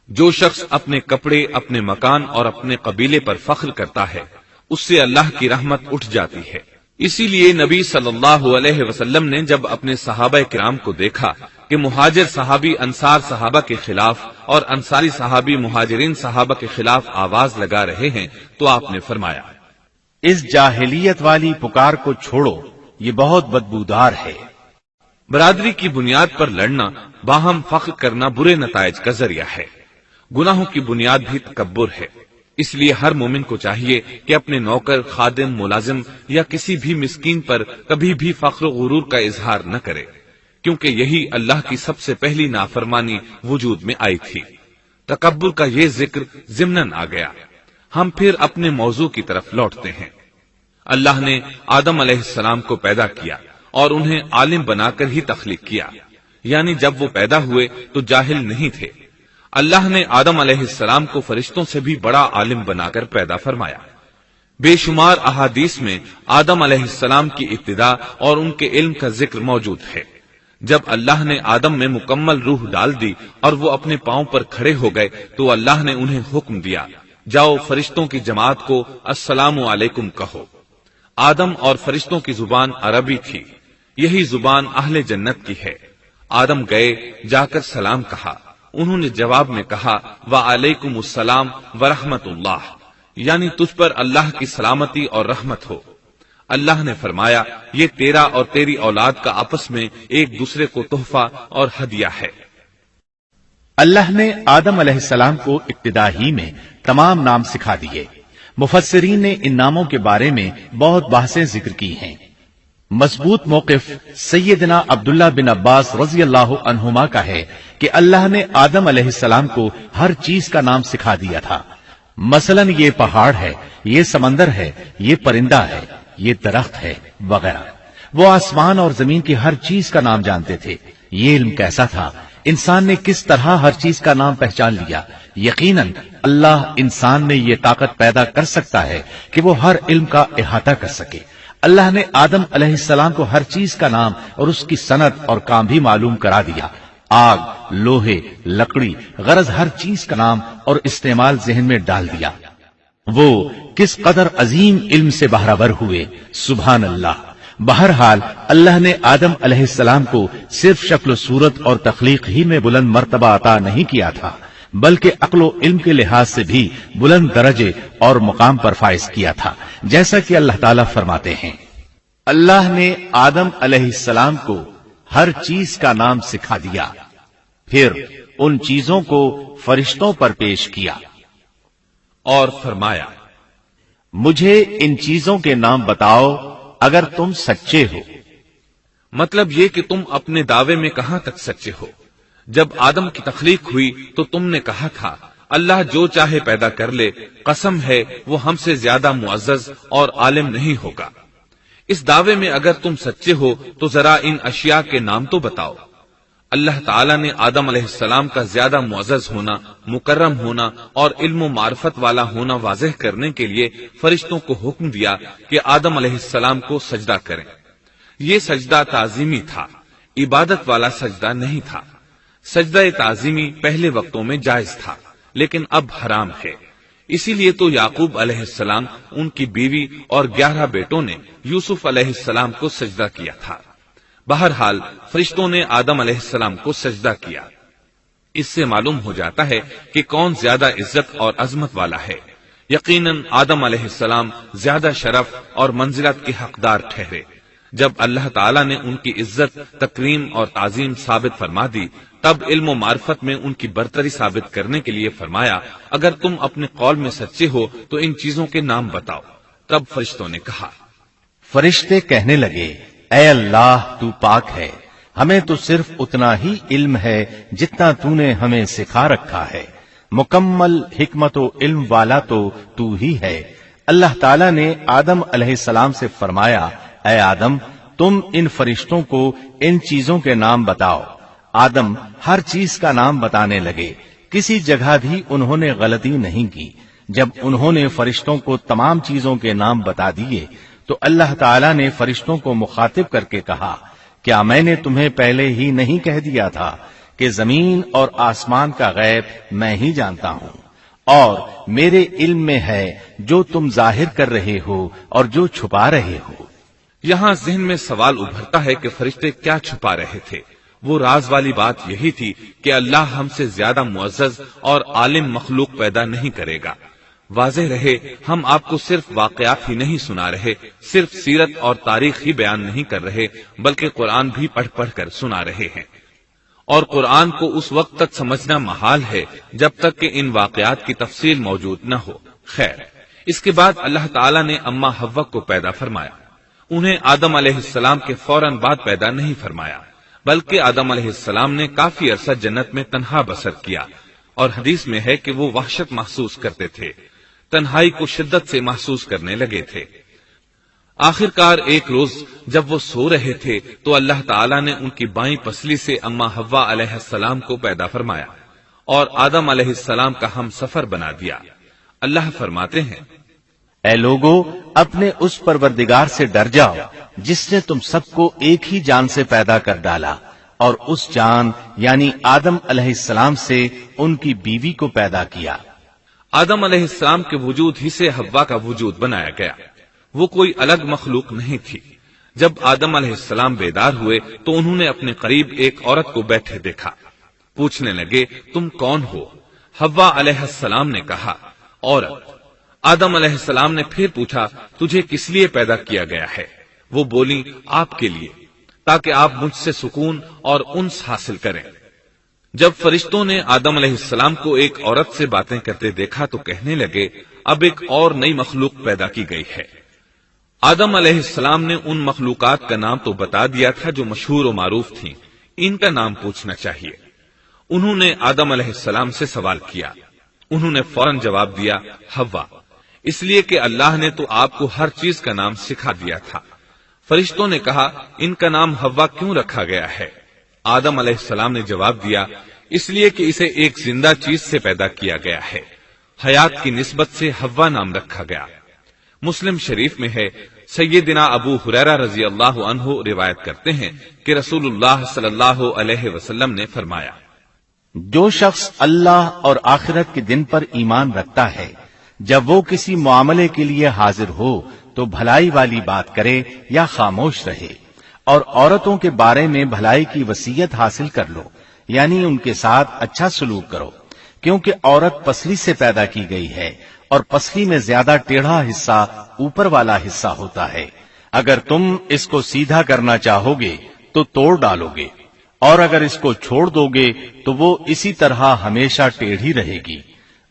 جو شخص اپنے کپڑے، اپنے مکان اور اپنے قبیلے پر فخر کرتا ہے اس سے اللہ کی رحمت اٹھ جاتی ہے۔ اسی لیے نبی صلی اللہ علیہ وسلم نے جب اپنے صحابہ کرام کو دیکھا کہ مہاجر صحابی انصار صحابہ کے خلاف اور انصاری صحابی مہاجرین صحابہ کے خلاف آواز لگا رہے ہیں تو آپ نے فرمایا، اس جاہلیت والی پکار کو چھوڑو، یہ بہت بدبودار ہے۔ برادری کی بنیاد پر لڑنا، باہم فخر کرنا برے نتائج کا ذریعہ ہے۔ گناہوں کی بنیاد بھی تکبر ہے۔ اس لیے ہر مومن کو چاہیے کہ اپنے نوکر، خادم، ملازم یا کسی بھی مسکین پر کبھی بھی فخر و غرور کا اظہار نہ کرے، کیونکہ یہی اللہ کی سب سے پہلی نافرمانی وجود میں آئی تھی۔ تکبر کا یہ ذکر ضمناً آ گیا۔ ہم پھر اپنے موضوع کی طرف لوٹتے ہیں۔ اللہ نے آدم علیہ السلام کو پیدا کیا اور انہیں عالم بنا کر ہی تخلیق کیا، یعنی جب وہ پیدا ہوئے تو جاہل نہیں تھے۔ اللہ نے آدم علیہ السلام کو فرشتوں سے بھی بڑا عالم بنا کر پیدا فرمایا۔ بے شمار احادیث میں آدم علیہ السلام کی ابتدا اور ان کے علم کا ذکر موجود ہے۔ جب اللہ نے آدم میں مکمل روح ڈال دی اور وہ اپنے پاؤں پر کھڑے ہو گئے تو اللہ نے انہیں حکم دیا، جاؤ فرشتوں کی جماعت کو السلام علیکم کہو۔ آدم اور فرشتوں کی زبان عربی تھی، یہی زبان اہل جنت کی ہے۔ آدم گئے، جا کر سلام کہا، انہوں نے جواب میں کہا وعلیکم السلام ورحمت اللہ، یعنی تجھ پر اللہ کی سلامتی اور رحمت ہو۔ اللہ نے فرمایا، یہ تیرا اور تیری اولاد کا آپس میں ایک دوسرے کو تحفہ اور ہدیہ ہے۔ اللہ نے آدم علیہ السلام کو ابتدا ہی میں تمام نام سکھا دیے۔ مفسرین نے ان ناموں کے بارے میں بہت بحثیں ذکر کی ہیں۔ مضبوط موقف سیدنا عبداللہ بن عباس رضی اللہ عنہما کا ہے کہ اللہ نے آدم علیہ السلام کو ہر چیز کا نام سکھا دیا تھا، مثلا یہ پہاڑ ہے، یہ سمندر ہے، یہ پرندہ ہے، یہ درخت ہے وغیرہ۔ وہ آسمان اور زمین کی ہر چیز کا نام جانتے تھے۔ یہ علم کیسا تھا، انسان نے کس طرح ہر چیز کا نام پہچان لیا۔ یقیناً اللہ انسان میں یہ طاقت پیدا کر سکتا ہے کہ وہ ہر علم کا احاطہ کر سکے۔ اللہ نے آدم علیہ السلام کو ہر چیز کا نام اور اس کی صنعت اور کام بھی معلوم کرا دیا۔ آگ، لوہے، لکڑی، غرض ہر چیز کا نام اور استعمال ذہن میں ڈال دیا۔ وہ کس قدر عظیم علم سے بہرور ہوئے، سبحان اللہ۔ بہرحال اللہ نے آدم علیہ السلام کو صرف شکل و صورت اور تخلیق ہی میں بلند مرتبہ عطا نہیں کیا تھا، بلکہ عقل و علم کے لحاظ سے بھی بلند درجے اور مقام پر فائز کیا تھا، جیسا کہ اللہ تعالیٰ فرماتے ہیں، اللہ نے آدم علیہ السلام کو ہر چیز کا نام سکھا دیا، پھر ان چیزوں کو فرشتوں پر پیش کیا اور فرمایا، مجھے ان چیزوں کے نام بتاؤ اگر تم سچے ہو۔ مطلب یہ کہ تم اپنے دعوے میں کہاں تک سچے ہو؟ جب آدم کی تخلیق ہوئی تو تم نے کہا تھا اللہ جو چاہے پیدا کر لے، قسم ہے وہ ہم سے زیادہ معزز اور عالم نہیں ہوگا۔ اس دعوے میں اگر تم سچے ہو تو ذرا ان اشیاء کے نام تو بتاؤ۔ اللہ تعالیٰ نے آدم علیہ السلام کا زیادہ معزز ہونا، مکرم ہونا اور علم و معرفت والا ہونا واضح کرنے کے لیے فرشتوں کو حکم دیا کہ آدم علیہ السلام کو سجدہ کریں۔ یہ سجدہ تعظیمی تھا، عبادت والا سجدہ نہیں تھا۔ سجدہ تعظیمی پہلے وقتوں میں جائز تھا، لیکن اب حرام ہے۔ اسی لیے تو یعقوب علیہ السلام، ان کی بیوی اور 11 بیٹوں نے یوسف علیہ السلام کو سجدہ کیا تھا۔ بہرحال فرشتوں نے آدم علیہ السلام کو سجدہ کیا۔ اس سے معلوم ہو جاتا ہے کہ کون زیادہ عزت اور عظمت والا ہے۔ یقیناً آدم علیہ السلام زیادہ شرف اور منزلت کے حقدار ٹھہرے۔ جب اللہ تعالیٰ نے ان کی عزت، تکریم اور تعظیم ثابت فرما دی، تب علم و معرفت میں ان کی برتری ثابت کرنے کے لیے فرمایا، اگر تم اپنے قول میں سچے ہو تو ان چیزوں کے نام بتاؤ۔ تب فرشتوں نے کہا، فرشتے کہنے لگے، اے اللہ تو پاک ہے، ہمیں تو صرف اتنا ہی علم ہے جتنا تو نے ہمیں سکھا رکھا ہے، مکمل حکمت و علم والا تو ہی ہے۔ اللہ تعالیٰ نے آدم علیہ السلام سے فرمایا، اے آدم تم ان فرشتوں کو ان چیزوں کے نام بتاؤ۔ آدم ہر چیز کا نام بتانے لگے، کسی جگہ بھی انہوں نے غلطی نہیں کی۔ جب انہوں نے فرشتوں کو تمام چیزوں کے نام بتا دیے تو اللہ تعالیٰ نے فرشتوں کو مخاطب کر کے کہا، کیا میں نے تمہیں پہلے ہی نہیں کہہ دیا تھا کہ زمین اور آسمان کا غیب میں ہی جانتا ہوں، اور میرے علم میں ہے جو تم ظاہر کر رہے ہو اور جو چھپا رہے ہو۔ یہاں ذہن میں سوال ابھرتا ہے کہ فرشتے کیا چھپا رہے تھے؟ وہ راز والی بات یہی تھی کہ اللہ ہم سے زیادہ معزز اور عالم مخلوق پیدا نہیں کرے گا۔ واضح رہے، ہم آپ کو صرف واقعات ہی نہیں سنا رہے، صرف سیرت اور تاریخ ہی بیان نہیں کر رہے، بلکہ قرآن بھی پڑھ پڑھ کر سنا رہے ہیں۔ اور قرآن کو اس وقت تک سمجھنا محال ہے جب تک کہ ان واقعات کی تفصیل موجود نہ ہو۔ خیر، اس کے بعد اللہ تعالیٰ نے اما حوا کو پیدا فرمایا۔ انہیں آدم علیہ السلام کے فوراً بعد پیدا نہیں فرمایا، بلکہ آدم علیہ السلام نے کافی عرصہ جنت میں تنہا بسر کیا، اور حدیث میں ہے کہ وہ وحشت محسوس کرتے تھے، تنہائی کو شدت سے محسوس کرنے لگے تھے۔ آخر کار ایک روز جب وہ سو رہے تھے تو اللہ تعالیٰ نے ان کی بائیں پسلی سے اما حوا علیہ السلام کو پیدا فرمایا اور آدم علیہ السلام کا ہم سفر بنا دیا۔ اللہ فرماتے ہیں، اے لوگو اپنے اس پروردگار سے ڈر جاؤ جس نے تم سب کو ایک ہی جان سے پیدا کر ڈالا، اور اس جان یعنی آدم علیہ السلام سے ان کی بیوی کو پیدا کیا۔ آدم علیہ السلام کے وجود ہی سے حوا کا وجود بنایا گیا، وہ کوئی الگ مخلوق نہیں تھی۔ جب آدم علیہ السلام بیدار ہوئے تو انہوں نے اپنے قریب ایک عورت کو بیٹھے دیکھا۔ پوچھنے لگے، تم کون ہو؟ حوا علیہ السلام نے کہا، عورت۔ آدم علیہ السلام نے پھر پوچھا، تجھے کس لیے پیدا کیا گیا ہے؟ وہ بولی، آپ کے لیے، تاکہ آپ مجھ سے سکون اور انس حاصل کریں۔ جب فرشتوں نے آدم علیہ السلام کو ایک عورت سے باتیں کرتے دیکھا تو کہنے لگے، اب ایک اور نئی مخلوق پیدا کی گئی ہے۔ آدم علیہ السلام نے ان مخلوقات کا نام تو بتا دیا تھا جو مشہور و معروف تھیں، ان کا نام پوچھنا چاہیے۔ انہوں نے آدم علیہ السلام سے سوال کیا، انہوں نے فوراً جواب دیا، حوا، اس لیے کہ اللہ نے تو آپ کو ہر چیز کا نام سکھا دیا تھا۔ فرشتوں نے کہا، ان کا نام حوا کیوں رکھا گیا ہے؟ آدم علیہ السلام نے جواب دیا، اس لیے کہ اسے ایک زندہ چیز سے پیدا کیا گیا ہے، حیات کی نسبت سے حوا نام رکھا گیا۔ مسلم شریف میں ہے، سیدنا ابو ہریرہ رضی اللہ عنہ روایت کرتے ہیں کہ رسول اللہ صلی اللہ علیہ وسلم نے فرمایا، جو شخص اللہ اور آخرت کے دن پر ایمان رکھتا ہے، جب وہ کسی معاملے کے لیے حاضر ہو تو بھلائی والی بات کرے یا خاموش رہے، اور عورتوں کے بارے میں بھلائی کی وصیت حاصل کر لو، یعنی ان کے ساتھ اچھا سلوک کرو، کیونکہ عورت پسلی سے پیدا کی گئی ہے اور پسلی میں زیادہ ٹیڑھا حصہ اوپر والا حصہ ہوتا ہے۔ اگر تم اس کو سیدھا کرنا چاہو گے تو توڑ ڈالو گے، اور اگر اس کو چھوڑ دو گے تو وہ اسی طرح ہمیشہ ٹیڑھی رہے گی۔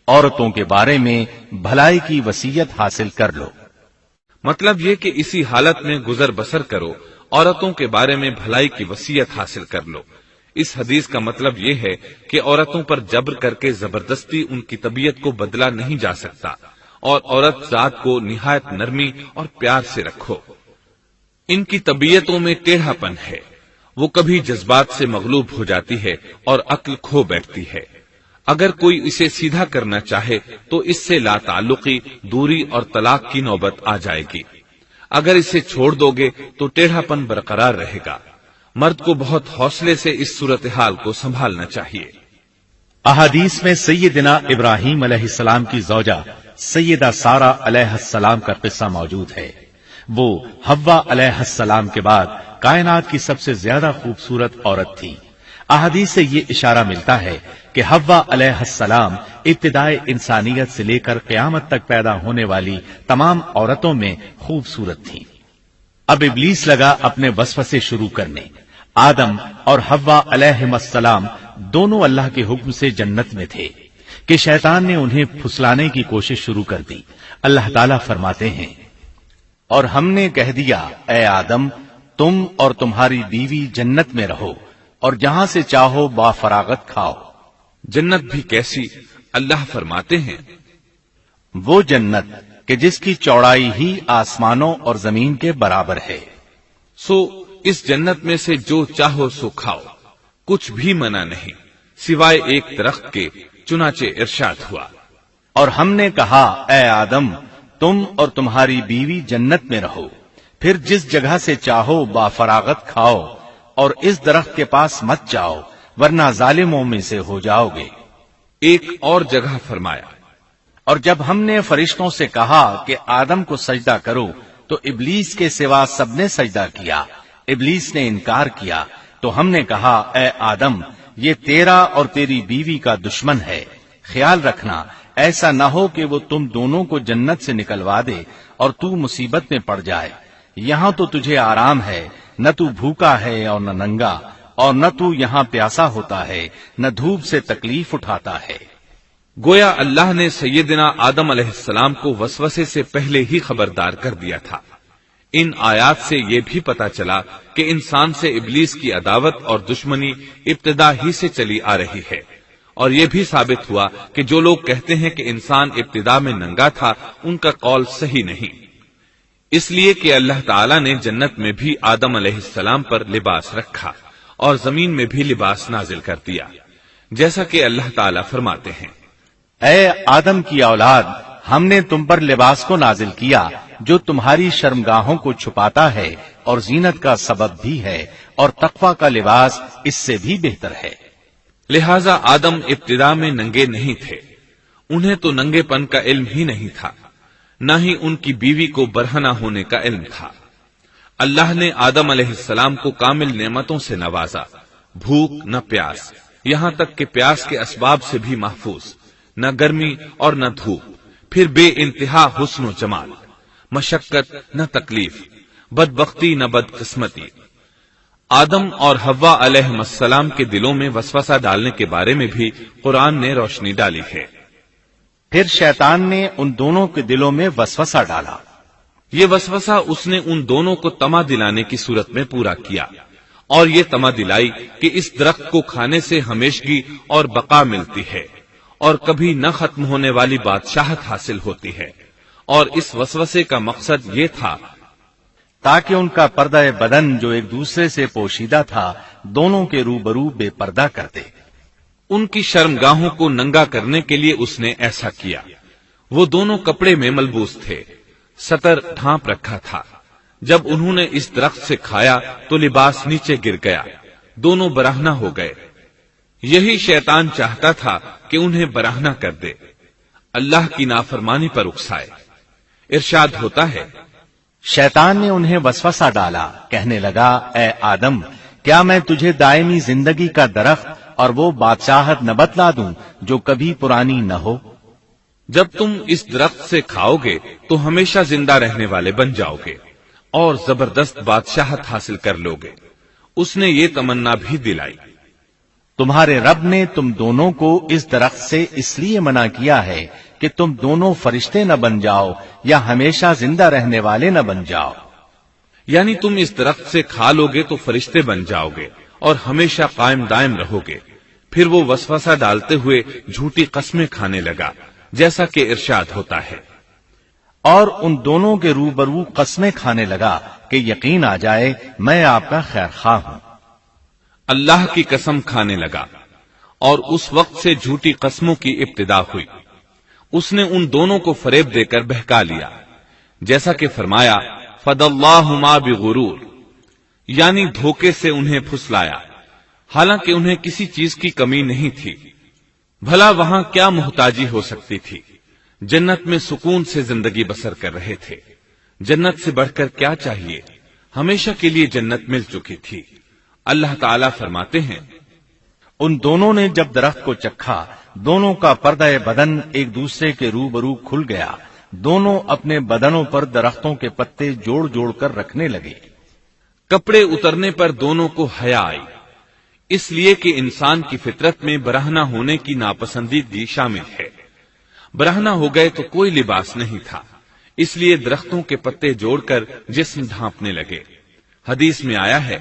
عورتوں کے بارے میں بھلائی کی وصیت حاصل کر لو۔ مطلب یہ کہ اسی حالت میں گزر بسر کرو، عورتوں کے بارے میں بھلائی کی وصیت حاصل کر لو۔ اس حدیث کا مطلب یہ ہے کہ عورتوں پر جبر کر کے زبردستی ان کی طبیعت کو بدلا نہیں جا سکتا، اور عورت ذات کو نہایت نرمی اور پیار سے رکھو۔ ان کی طبیعتوں میں ٹیڑھا پن ہے، وہ کبھی جذبات سے مغلوب ہو جاتی ہے اور عقل کھو بیٹھتی ہے۔ اگر کوئی اسے سیدھا کرنا چاہے تو اس سے لا تعلقی، دوری اور طلاق کی نوبت آ جائے گی۔ اگر اسے چھوڑ دو گے تو ٹیڑھا پن برقرار رہے گا۔ مرد کو بہت حوصلے سے اس صورتحال کو سنبھالنا چاہیے۔ احادیث میں سیدنا ابراہیم علیہ السلام کی زوجہ سیدہ سارہ علیہ السلام کا قصہ موجود ہے۔ وہ حوا علیہ السلام کے بعد کائنات کی سب سے زیادہ خوبصورت عورت تھی۔ احادیث سے یہ اشارہ ملتا ہے کہ حوا علیہ السلام ابتدائے انسانیت سے لے کر قیامت تک پیدا ہونے والی تمام عورتوں میں خوبصورت تھیں۔ اب ابلیس لگا اپنے وسوسے شروع کرنے۔ آدم اور حوا علیہ السلام دونوں اللہ کے حکم سے جنت میں تھے کہ شیطان نے انہیں پھسلانے کی کوشش شروع کر دی۔ اللہ تعالیٰ فرماتے ہیں، اور ہم نے کہہ دیا اے آدم تم اور تمہاری بیوی جنت میں رہو اور جہاں سے چاہو با فراغت کھاؤ۔ جنت بھی کیسی؟ اللہ فرماتے ہیں، وہ جنت کہ جس کی چوڑائی ہی آسمانوں اور زمین کے برابر ہے۔ سو اس جنت میں سے جو چاہو سو کھاؤ، کچھ بھی منع نہیں سوائے ایک درخت کے، چنانچہ ارشاد ہوا، اور ہم نے کہا اے آدم تم اور تمہاری بیوی جنت میں رہو، پھر جس جگہ سے چاہو با فراغت کھاؤ، اور اس درخت کے پاس مت جاؤ ورنہ ظالموں میں سے ہو جاؤ گے۔ ایک اور جگہ فرمایا، اور جب ہم نے فرشتوں سے کہا کہ آدم کو سجدہ کرو تو ابلیس کے سوا سب نے سجدہ کیا، ابلیس نے انکار کیا، تو ہم نے کہا اے آدم یہ تیرا اور تیری بیوی کا دشمن ہے، خیال رکھنا ایسا نہ ہو کہ وہ تم دونوں کو جنت سے نکلوا دے اور تو مصیبت میں پڑ جائے۔ یہاں تو تجھے آرام ہے، نہ تو بھوکا ہے اور نہ ننگا، اور نہ تو یہاں پیاسا ہوتا ہے، نہ دھوپ سے تکلیف اٹھاتا ہے۔ گویا اللہ نے سیدنا آدم علیہ السلام کو وسوسے سے پہلے ہی خبردار کر دیا تھا۔ ان آیات سے یہ بھی پتا چلا کہ انسان سے ابلیس کی عداوت اور دشمنی ابتدا ہی سے چلی آ رہی ہے، اور یہ بھی ثابت ہوا کہ جو لوگ کہتے ہیں کہ انسان ابتدا میں ننگا تھا ان کا قول صحیح نہیں، اس لیے کہ اللہ تعالیٰ نے جنت میں بھی آدم علیہ السلام پر لباس رکھا اور زمین میں بھی لباس نازل کر دیا، جیسا کہ اللہ تعالیٰ فرماتے ہیں، اے آدم کی اولاد ہم نے تم پر لباس کو نازل کیا جو تمہاری شرمگاہوں کو چھپاتا ہے اور زینت کا سبب بھی ہے، اور تقوی کا لباس اس سے بھی بہتر ہے۔ لہذا آدم ابتدا میں ننگے نہیں تھے، انہیں تو ننگے پن کا علم ہی نہیں تھا، نہ ہی ان کی بیوی کو برہنہ ہونے کا علم تھا۔ اللہ نے آدم علیہ السلام کو کامل نعمتوں سے نوازا، بھوک نہ پیاس، یہاں تک کہ پیاس کے اسباب سے بھی محفوظ، نہ گرمی اور نہ دھوپ، پھر بے انتہا حسن و جمال، مشقت نہ تکلیف، بدبختی نہ بدقسمتی۔ آدم اور حوا علیہ السلام کے دلوں میں وسوسہ ڈالنے کے بارے میں بھی قرآن نے روشنی ڈالی ہے۔ پھر شیطان نے ان دونوں کے دلوں میں وسوسہ ڈالا۔ یہ وسوسہ اس نے ان دونوں کو طمع دلانے کی صورت میں پورا کیا، اور یہ طمع دلائی کہ اس درخت کو کھانے سے ہمیشگی اور بقا ملتی ہے اور کبھی نہ ختم ہونے والی بادشاہت حاصل ہوتی ہے، اور اس وسوسے کا مقصد یہ تھا تاکہ ان کا پردہ بدن جو ایک دوسرے سے پوشیدہ تھا دونوں کے روبرو بے پردہ کر دے۔ ان کی شرمگاہوں کو ننگا کرنے کے لیے اس نے ایسا کیا۔ وہ دونوں کپڑے میں ملبوس تھے، ستر ڈھانپ رکھا تھا۔ جب انہوں نے اس درخت سے کھایا تو لباس نیچے گر گیا، دونوں برہنہ ہو گئے۔ یہی شیطان چاہتا تھا کہ انہیں برہنہ کر دے، اللہ کی نافرمانی پر اکسائے۔ ارشاد ہوتا ہے، شیطان نے انہیں وسوسہ ڈالا، کہنے لگا اے آدم کیا میں تجھے دائمی زندگی کا درخت اور وہ بادشاہت نہ بتلا دوں جو کبھی پرانی نہ ہو؟ جب تم اس درخت سے کھاؤ گے تو ہمیشہ زندہ رہنے والے بن جاؤ گے اور زبردست بادشاہت حاصل کر لو گے۔ اس نے یہ تمنا بھی دلائی۔ تمہارے رب نے تم دونوں کو اس درخت سے اس لیے منع کیا ہے کہ تم دونوں فرشتے نہ بن جاؤ یا ہمیشہ زندہ رہنے والے نہ بن جاؤ۔ یعنی تم اس درخت سے کھا لو گے تو فرشتے بن جاؤ گے اور ہمیشہ قائم دائم رہو گے۔ پھر وہ وسوسہ ڈالتے ہوئے جھوٹی قسمیں کھانے لگا، جیسا کہ ارشاد ہوتا ہے، اور ان دونوں کے روبرو قسمیں کھانے لگا کہ یقین آ جائے میں آپ کا خیر خواہ ہوں۔ اللہ کی قسم کھانے لگا اور اس وقت سے جھوٹی قسموں کی ابتدا ہوئی۔ اس نے ان دونوں کو فریب دے کر بہکا لیا، جیسا کہ فرمایا فَدَلَّاهُمَا بِغُرُورٍ، یعنی دھوکے سے انہیں پھسلایا، حالانکہ انہیں کسی چیز کی کمی نہیں تھی۔ بھلا وہاں کیا محتاجی ہو سکتی تھی؟ جنت میں سکون سے زندگی بسر کر رہے تھے۔ جنت سے بڑھ کر کیا چاہیے؟ ہمیشہ کے لیے جنت مل چکی تھی۔ اللہ تعالیٰ فرماتے ہیں، ان دونوں نے جب درخت کو چکھا، دونوں کا پردہ بدن ایک دوسرے کے روبرو کھل گیا، دونوں اپنے بدنوں پر درختوں کے پتے جوڑ جوڑ کر رکھنے لگے۔ کپڑے اترنے پر دونوں کو حیا آئی، اس لیے کہ انسان کی فطرت میں برہنہ ہونے کی ناپسندیدگی شامل ہے۔ برہنہ ہو گئے تو کوئی لباس نہیں تھا، اس لیے درختوں کے پتے جوڑ کر جسم ڈھانپنے لگے۔ حدیث میں آیا ہے،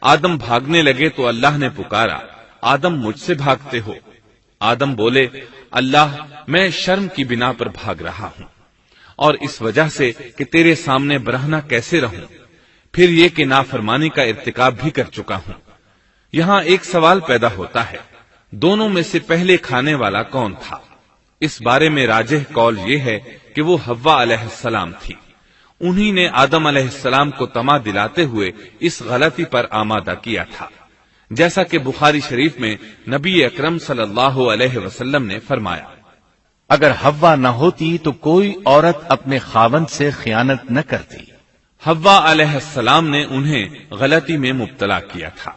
آدم بھاگنے لگے تو اللہ نے پکارا، آدم مجھ سے بھاگتے ہو؟ آدم بولے، اللہ میں شرم کی بنا پر بھاگ رہا ہوں، اور اس وجہ سے کہ تیرے سامنے برہنہ کیسے رہوں، پھر یہ کہ نافرمانی کا ارتکاب بھی کر چکا ہوں۔ یہاں ایک سوال پیدا ہوتا ہے، دونوں میں سے پہلے کھانے والا کون تھا؟ اس بارے میں راجح قول یہ ہے کہ وہ حوا علیہ السلام تھی۔ انہی نے آدم علیہ السلام کو طمع دلاتے ہوئے اس غلطی پر آمادہ کیا تھا، جیسا کہ بخاری شریف میں نبی اکرم صلی اللہ علیہ وسلم نے فرمایا، اگر حوا نہ ہوتی تو کوئی عورت اپنے خاوند سے خیانت نہ کرتی۔ حوا علیہ السلام نے انہیں غلطی میں مبتلا کیا تھا۔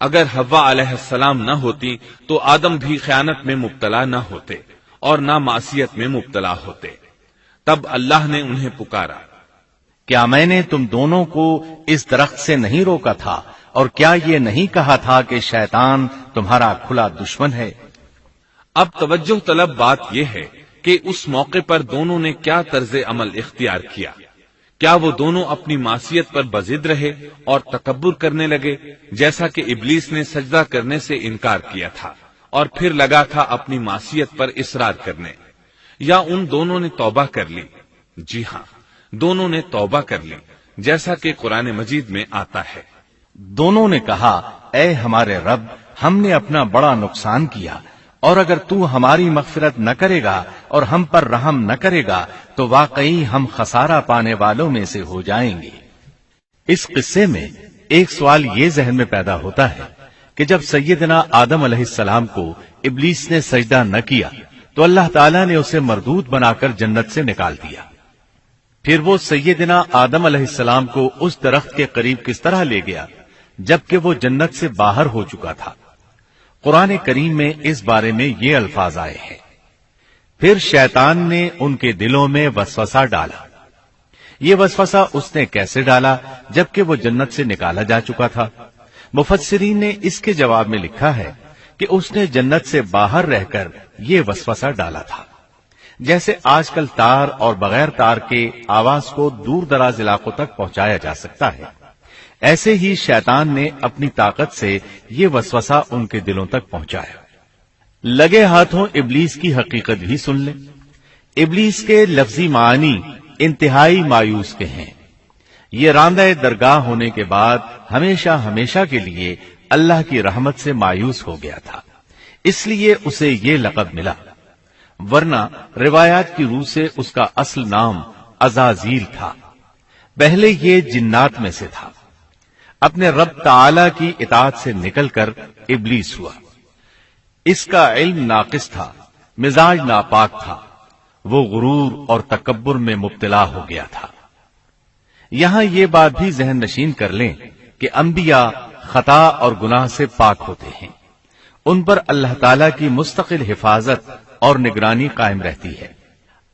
اگر حوا علیہ السلام نہ ہوتی تو آدم بھی خیانت میں مبتلا نہ ہوتے اور نہ معصیت میں مبتلا ہوتے۔ تب اللہ نے انہیں پکارا، کیا میں نے تم دونوں کو اس درخت سے نہیں روکا تھا، اور کیا یہ نہیں کہا تھا کہ شیطان تمہارا کھلا دشمن ہے؟ اب توجہ طلب بات یہ ہے کہ اس موقع پر دونوں نے کیا طرز عمل اختیار کیا۔ کیا وہ دونوں اپنی معصیت پر بضد رہے اور تکبر کرنے لگے، جیسا کہ ابلیس نے سجدہ کرنے سے انکار کیا تھا اور پھر لگا تھا اپنی معصیت پر اصرار کرنے، یا ان دونوں نے توبہ کر لی؟ جی ہاں، دونوں نے توبہ کر لی، جیسا کہ قرآن مجید میں آتا ہے، دونوں نے کہا، اے ہمارے رب، ہم نے اپنا بڑا نقصان کیا، اور اگر تو ہماری مغفرت نہ کرے گا اور ہم پر رحم نہ کرے گا تو واقعی ہم خسارہ پانے والوں میں سے ہو جائیں گے۔ اس قصے میں ایک سوال یہ ذہن میں پیدا ہوتا ہے کہ جب سیدنا آدم علیہ السلام کو ابلیس نے سجدہ نہ کیا تو اللہ تعالیٰ نے اسے مردود بنا کر جنت سے نکال دیا، پھر وہ سیدنا آدم علیہ السلام کو اس درخت کے قریب کس طرح لے گیا جبکہ وہ جنت سے باہر ہو چکا تھا؟ قرآن کریم میں اس بارے میں یہ الفاظ آئے ہیں، پھر شیطان نے ان کے دلوں میں وسوسہ ڈالا۔ یہ وسوسہ اس نے کیسے ڈالا جبکہ وہ جنت سے نکالا جا چکا تھا؟ مفسرین نے اس کے جواب میں لکھا ہے کہ اس نے جنت سے باہر رہ کر یہ وسوسہ ڈالا تھا۔ جیسے آج کل تار اور بغیر تار کے آواز کو دور دراز علاقوں تک پہنچایا جا سکتا ہے، ایسے ہی شیطان نے اپنی طاقت سے یہ وسوسہ ان کے دلوں تک پہنچایا۔ لگے ہاتھوں ابلیس کی حقیقت بھی سن لیں۔ ابلیس کے لفظی معنی انتہائی مایوس کے ہیں۔ یہ راندہ درگاہ ہونے کے بعد ہمیشہ ہمیشہ کے لیے اللہ کی رحمت سے مایوس ہو گیا تھا، اس لیے اسے یہ لقب ملا، ورنہ روایات کی روح سے اس کا اصل نام عزازیل تھا۔ پہلے یہ جنات میں سے تھا، اپنے رب تعالی کی اطاعت سے نکل کر ابلیس ہوا۔ اس کا علم ناقص تھا، مزاج ناپاک تھا، وہ غرور اور تکبر میں مبتلا ہو گیا تھا۔ یہاں یہ بات بھی ذہن نشین کر لیں کہ انبیاء خطا اور گناہ سے پاک ہوتے ہیں، ان پر اللہ تعالی کی مستقل حفاظت اور نگرانی قائم رہتی ہے۔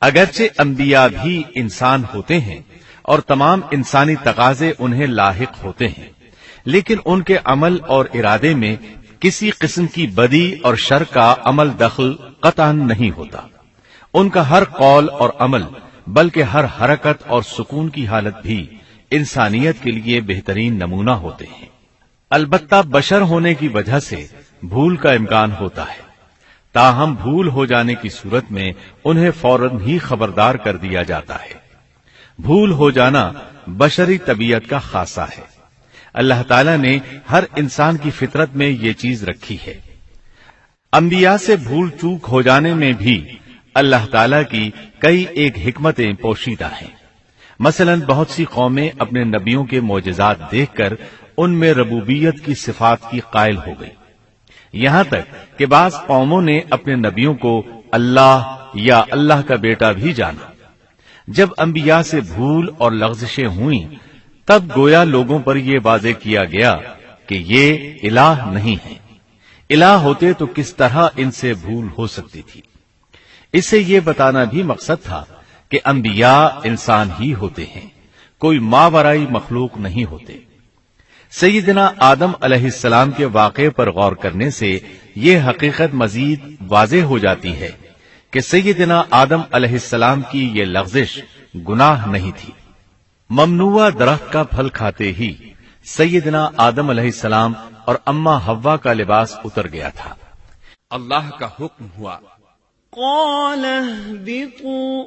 اگرچہ انبیاء بھی انسان ہوتے ہیں اور تمام انسانی تقاضے انہیں لاحق ہوتے ہیں، لیکن ان کے عمل اور ارادے میں کسی قسم کی بدی اور شر کا عمل دخل قطعاً نہیں ہوتا۔ ان کا ہر قول اور عمل بلکہ ہر حرکت اور سکون کی حالت بھی انسانیت کے لیے بہترین نمونہ ہوتے ہیں۔ البتہ بشر ہونے کی وجہ سے بھول کا امکان ہوتا ہے، تاہم بھول ہو جانے کی صورت میں انہیں فوراً ہی خبردار کر دیا جاتا ہے۔ بھول ہو جانا بشری طبیعت کا خاصہ ہے۔ اللہ تعالیٰ نے ہر انسان کی فطرت میں یہ چیز رکھی ہے۔ انبیاء سے بھول چوک ہو جانے میں بھی اللہ تعالیٰ کی کئی ایک حکمتیں پوشیدہ ہیں۔ مثلاً بہت سی قومیں اپنے نبیوں کے معجزات دیکھ کر ان میں ربوبیت کی صفات کی قائل ہو گئی، یہاں تک کہ بعض قوموں نے اپنے نبیوں کو اللہ یا اللہ کا بیٹا بھی جانا۔ جب انبیاء سے بھول اور لغزشیں ہوئیں تب گویا لوگوں پر یہ واضح کیا گیا کہ یہ الہ نہیں ہے۔ الہ ہوتے تو کس طرح ان سے بھول ہو سکتی تھی۔ اس سے یہ بتانا بھی مقصد تھا کہ انبیاء انسان ہی ہوتے ہیں، کوئی ماورائی مخلوق نہیں ہوتے۔ سیدنا آدم علیہ السلام کے واقعے پر غور کرنے سے یہ حقیقت مزید واضح ہو جاتی ہے کہ سیدنا آدم علیہ السلام کی یہ لغزش گناہ نہیں تھی۔ ممنوع درخت کا پھل کھاتے ہی سیدنا آدم علیہ السلام اور اماں حوا کا لباس اتر گیا تھا۔ اللہ کا حکم ہوا، قال اهبطوا،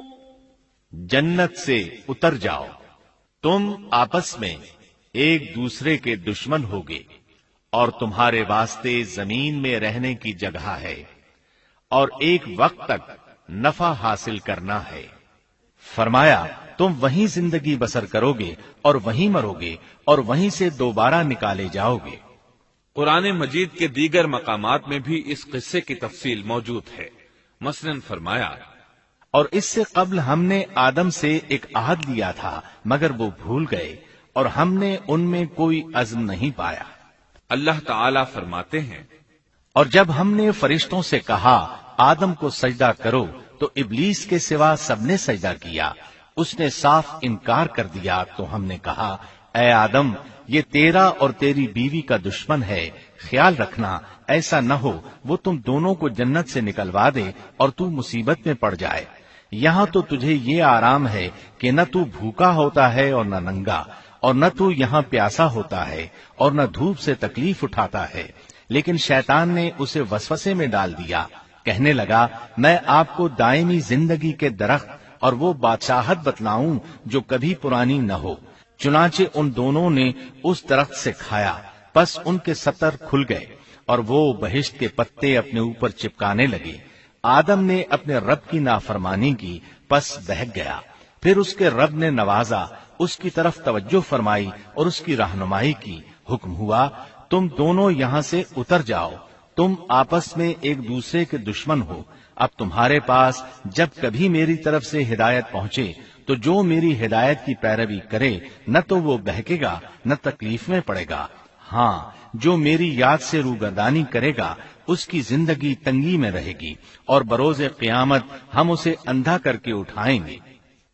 جنت سے اتر جاؤ، تم آپس میں ایک دوسرے کے دشمن ہوگے اور تمہارے واسطے زمین میں رہنے کی جگہ ہے اور ایک وقت تک نفع حاصل کرنا ہے۔ فرمایا تم وہیں زندگی بسر کرو گے اور وہیں مرو گے اور وہیں سے دوبارہ نکالے جاؤ گے۔ قرآن مجید کے دیگر مقامات میں بھی اس قصے کی تفصیل موجود ہے۔ مثلاً فرمایا، اور اس سے قبل ہم نے آدم سے ایک عہد لیا تھا مگر وہ بھول گئے اور ہم نے ان میں کوئی عزم نہیں پایا۔ اللہ تعالیٰ فرماتے ہیں، اور جب ہم نے فرشتوں سے کہا آدم کو سجدہ کرو تو ابلیس کے سوا سب نے سجدہ کیا، اس نے صاف انکار کر دیا۔ تو ہم نے کہا اے آدم، یہ تیرا اور تیری بیوی کا دشمن ہے، خیال رکھنا ایسا نہ ہو وہ تم دونوں کو جنت سے نکلوا دے اور تو مصیبت میں پڑ جائے۔ یہاں تو تجھے یہ آرام ہے کہ نہ تو بھوکا ہوتا ہے اور نہ ننگا، اور نہ تو یہاں پیاسا ہوتا ہے اور نہ دھوپ سے تکلیف اٹھاتا ہے۔ لیکن شیطان نے اسے وسوسے میں ڈال دیا، کہنے لگا میں آپ کو دائمی زندگی کے درخت اور وہ بادشاہت بتلاؤں جو کبھی پرانی نہ ہو۔ چنانچہ ان دونوں نے اس درخت سے کھایا، پس ان کے ستر کھل گئے اور وہ بہشت کے پتے اپنے اوپر چپکانے لگے۔ آدم نے اپنے رب کی نافرمانی کی، پس بہک گیا۔ پھر اس کے رب نے نوازا، اس کی طرف توجہ فرمائی اور اس کی رہنمائی کی۔ حکم ہوا تم دونوں یہاں سے اتر جاؤ، تم آپس میں ایک دوسرے کے دشمن ہو۔ اب تمہارے پاس جب کبھی میری طرف سے ہدایت پہنچے تو جو میری ہدایت کی پیروی کرے نہ تو وہ بہکے گا نہ تکلیف میں پڑے گا، ہاں جو میری یاد سے روگردانی کرے گا اس کی زندگی تنگی میں رہے گی اور بروز قیامت ہم اسے اندھا کر کے اٹھائیں گے۔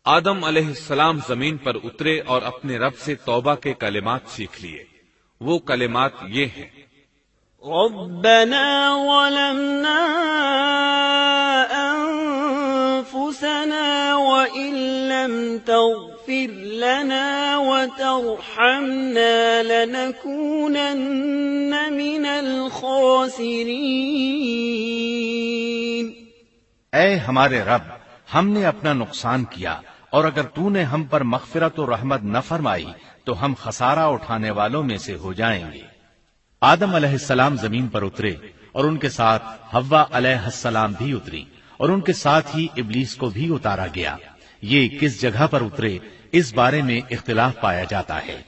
آدم علیہ السلام زمین پر اترے اور اپنے رب سے توبہ کے کلمات سیکھ لیے۔ وہ کلمات یہ ہیں، ربنا ظلمنا أنفسنا وإن لم تغفر لنا وترحمنا لنكونن من الخاسرين۔ اے ہمارے رب، ہم نے اپنا نقصان کیا اور اگر تو نے ہم پر مغفرت و رحمت نہ فرمائی تو ہم خسارہ اٹھانے والوں میں سے ہو جائیں گے۔ آدم علیہ السلام زمین پر اترے اور ان کے ساتھ حوا علیہ السلام بھی اتری اور ان کے ساتھ ہی ابلیس کو بھی اتارا گیا۔ یہ کس جگہ پر اترے اس بارے میں اختلاف پایا جاتا ہے،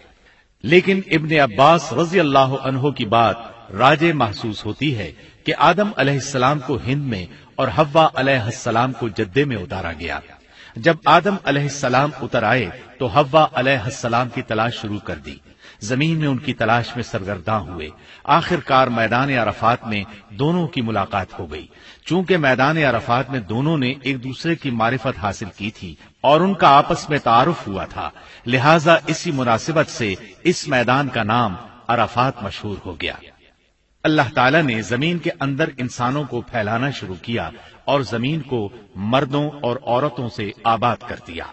لیکن ابن عباس رضی اللہ عنہ کی بات راجح محسوس ہوتی ہے کہ آدم علیہ السلام کو ہند میں اور حوا علیہ السلام کو جدے میں اتارا گیا۔ جب آدم علیہ السلام اتر آئے تو حوا علیہ السلام کی تلاش شروع کر دی، زمین میں ان کی تلاش میں سرگرداں ہوئے۔ آخر کار میدان عرفات میں دونوں کی ملاقات ہو گئی۔ چونکہ میدان عرفات میں دونوں نے ایک دوسرے کی معرفت حاصل کی تھی اور ان کا آپس میں تعارف ہوا تھا، لہذا اسی مناسبت سے اس میدان کا نام عرفات مشہور ہو گیا۔ اللہ تعالیٰ نے زمین کے اندر انسانوں کو پھیلانا شروع کیا اور زمین کو مردوں اور عورتوں سے آباد کر دیا۔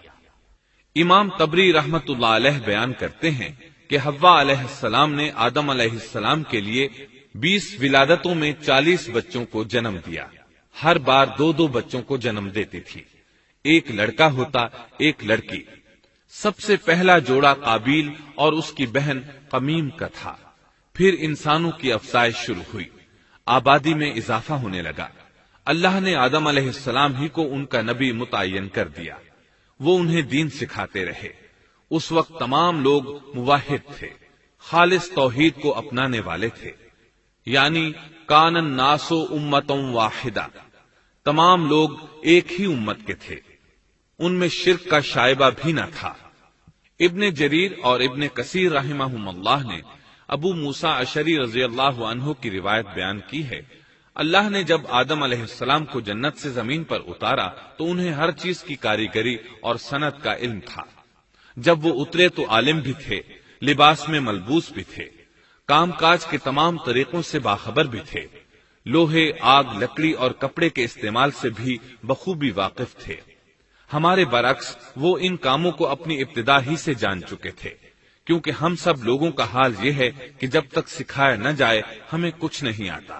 امام طبری رحمت اللہ علیہ بیان کرتے ہیں کہ حوا علیہ السلام نے آدم علیہ السلام کے لیے 20 ولادتوں میں 40 بچوں کو جنم دیا۔ ہر بار 2 بچوں کو جنم دیتی تھی، ایک لڑکا ہوتا ایک لڑکی۔ سب سے پہلا جوڑا قابیل اور اس کی بہن قمیم کا تھا۔ پھر انسانوں کی افزائش شروع ہوئی، آبادی میں اضافہ ہونے لگا۔ اللہ نے آدم علیہ السلام ہی کو ان کا نبی متعین کر دیا، وہ انہیں دین سکھاتے رہے۔ اس وقت تمام لوگ موحد تھے، خالص توحید کو اپنانے والے تھے، یعنی کان الناس امۃ واحدہ، تمام لوگ ایک ہی امت کے تھے، ان میں شرک کا شائبہ بھی نہ تھا۔ ابن جریر اور ابن کثیر رحمہم اللہ نے ابو موسیٰ اشعری رضی اللہ عنہ کی روایت بیان کی ہے، اللہ نے جب آدم علیہ السلام کو جنت سے زمین پر اتارا تو انہیں ہر چیز کی کاریگری اور صنعت کا علم تھا۔ جب وہ اترے تو عالم بھی تھے، لباس میں ملبوس بھی تھے، کام کاج کے تمام طریقوں سے باخبر بھی تھے، لوہے، آگ، لکڑی اور کپڑے کے استعمال سے بھی بخوبی واقف تھے۔ ہمارے برعکس وہ ان کاموں کو اپنی ابتدا ہی سے جان چکے تھے، کیونکہ ہم سب لوگوں کا حال یہ ہے کہ جب تک سکھایا نہ جائے ہمیں کچھ نہیں آتا۔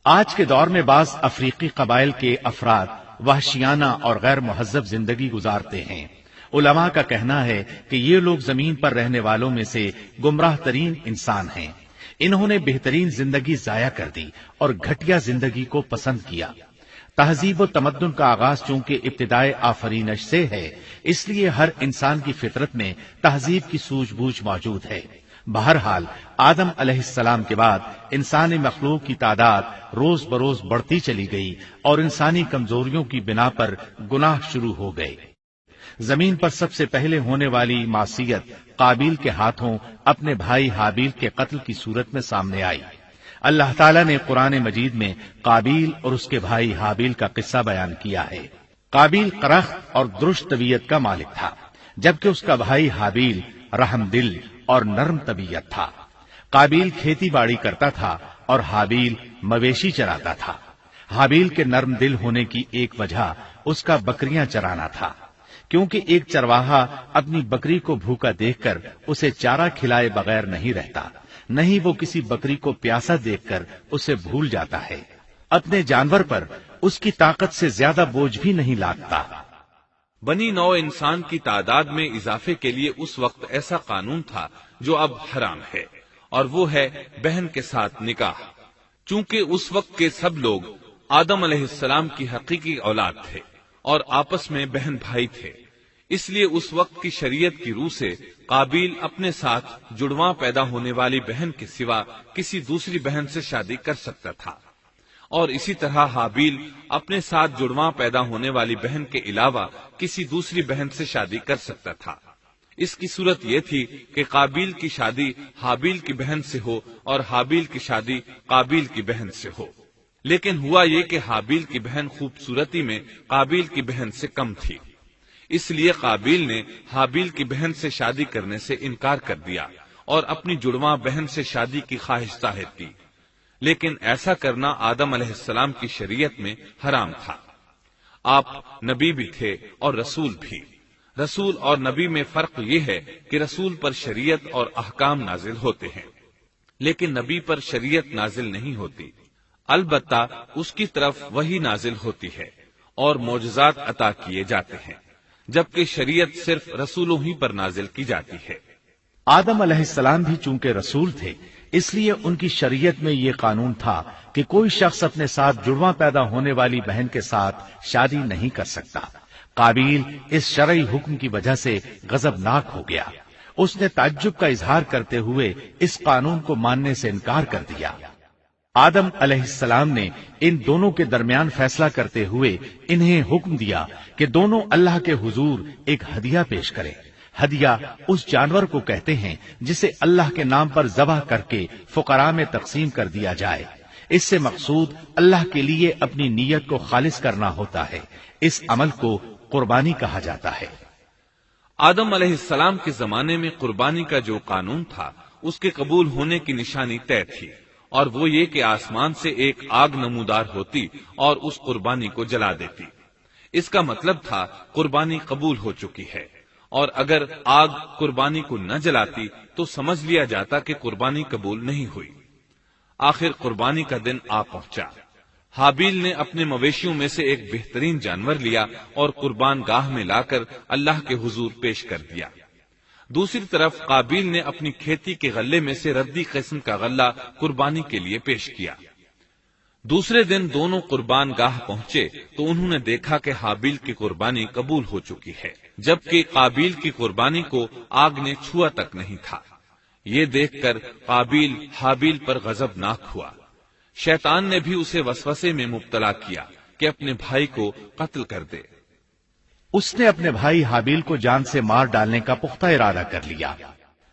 آج کے دور میں بعض افریقی قبائل کے افراد وحشیانہ اور غیر مہذب زندگی گزارتے ہیں۔ علماء کا کہنا ہے کہ یہ لوگ زمین پر رہنے والوں میں سے گمراہ ترین انسان ہیں۔ انہوں نے بہترین زندگی ضائع کر دی اور گھٹیا زندگی کو پسند کیا۔ تہذیب و تمدن کا آغاز چونکہ ابتدائے آفرینش سے ہے، اس لیے ہر انسان کی فطرت میں تہذیب کی سوجھ بوجھ موجود ہے۔ بہرحال آدم علیہ السلام کے بعد انسانی مخلوق کی تعداد روز بروز بڑھتی چلی گئی اور انسانی کمزوریوں کی بنا پر گناہ شروع ہو گئے۔ زمین پر سب سے پہلے ہونے والی معصیت قابیل کے ہاتھوں اپنے بھائی حابیل کے قتل کی صورت میں سامنے آئی۔ اللہ تعالیٰ نے قرآن مجید میں قابیل اور اس کے بھائی حابیل کا قصہ بیان کیا ہے۔ قابیل قرخت اور درشت طبیعت کا مالک تھا، جبکہ اس کا بھائی حابیل رحم دل اور نرم طبیعت تھا۔ قابیل کھیتی باڑی کرتا تھا اور حابیل مویشی چراتا تھا۔ حابیل کے نرم دل ہونے کی ایک وجہ اس کا بکریاں چرانا تھا، کیونکہ ایک چرواہا اپنی بکری کو بھوکا دیکھ کر اسے چارہ کھلائے بغیر نہیں رہتا، نہیں وہ کسی بکری کو پیاسا دیکھ کر اسے بھول جاتا ہے۔ اپنے جانور پر اس کی طاقت سے زیادہ بوجھ بھی نہیں لاگتا۔ بنی نوع انسان کی تعداد میں اضافے کے لیے اس وقت ایسا قانون تھا جو اب حرام ہے، اور وہ ہے بہن کے ساتھ نکاح۔ چونکہ اس وقت کے سب لوگ آدم علیہ السلام کی حقیقی اولاد تھے اور آپس میں بہن بھائی تھے، اس لیے اس وقت کی شریعت کی روح سے قابیل اپنے ساتھ جڑواں پیدا ہونے والی بہن کے سوا کسی دوسری بہن سے شادی کر سکتا تھا، اور اسی طرح حابیل اپنے ساتھ جڑواں پیدا ہونے والی بہن کے علاوہ کسی دوسری بہن سے شادی کر سکتا تھا۔ اس کی صورت یہ تھی کہ قابیل کی شادی حابیل کی بہن سے ہو اور حابیل کی شادی قابیل کی بہن سے ہو، لیکن ہوا یہ کہ حابیل کی بہن خوبصورتی میں قابیل کی بہن سے کم تھی، اس لیے قابیل نے حابیل کی بہن سے شادی کرنے سے انکار کر دیا اور اپنی جڑواں بہن سے شادی کی خواہش ظاہر کی، لیکن ایسا کرنا آدم علیہ السلام کی شریعت میں حرام تھا۔ آپ نبی بھی تھے اور رسول بھی۔ رسول اور نبی میں فرق یہ ہے کہ رسول پر شریعت اور احکام نازل ہوتے ہیں، لیکن نبی پر شریعت نازل نہیں ہوتی، البتہ اس کی طرف وحی نازل ہوتی ہے اور معجزات عطا کیے جاتے ہیں، جبکہ شریعت صرف رسولوں ہی پر نازل کی جاتی ہے۔ آدم علیہ السلام بھی چونکہ رسول تھے، اس لیے ان کی شریعت میں یہ قانون تھا کہ کوئی شخص اپنے ساتھ جڑواں پیدا ہونے والی بہن کے ساتھ شادی نہیں کر سکتا۔ قابیل اس شرعی حکم کی وجہ سے غضبناک ہو گیا، اس نے تعجب کا اظہار کرتے ہوئے اس قانون کو ماننے سے انکار کر دیا۔ آدم علیہ السلام نے ان دونوں کے درمیان فیصلہ کرتے ہوئے انہیں حکم دیا کہ دونوں اللہ کے حضور ایک ہدیہ پیش کریں۔ ہدیہ اس جانور کو کہتے ہیں جسے اللہ کے نام پر ذبح کر کے فقراء میں تقسیم کر دیا جائے۔ اس سے مقصود اللہ کے لیے اپنی نیت کو خالص کرنا ہوتا ہے۔ اس عمل کو قربانی کہا جاتا ہے۔ آدم علیہ السلام کے زمانے میں قربانی کا جو قانون تھا اس کے قبول ہونے کی نشانی طے تھی، اور وہ یہ کہ آسمان سے ایک آگ نمودار ہوتی اور اس قربانی کو جلا دیتی۔ اس کا مطلب تھا قربانی قبول ہو چکی ہے، اور اگر آگ قربانی کو نہ جلاتی تو سمجھ لیا جاتا کہ قربانی قبول نہیں ہوئی۔ آخر قربانی کا دن آ پہنچا۔ حابیل نے اپنے مویشیوں میں سے ایک بہترین جانور لیا اور قربان گاہ میں لا کر اللہ کے حضور پیش کر دیا۔ دوسری طرف قابیل نے اپنی کھیتی کے غلے میں سے ردی قسم کا غلہ قربانی کے لیے پیش کیا۔ دوسرے دن دونوں قربان گاہ پہنچے تو انہوں نے دیکھا کہ حابیل کی قربانی قبول ہو چکی ہے، جبکہ قابیل کی قربانی کو آگ نے چھوا تک نہیں تھا۔ یہ دیکھ کر قابیل حابیل پر غضبناک ہوا۔ شیطان نے بھی اسے وسوسے میں مبتلا کیا کہ اپنے بھائی کو قتل کر دے۔ اس نے اپنے بھائی حابیل کو جان سے مار ڈالنے کا پختہ ارادہ کر لیا۔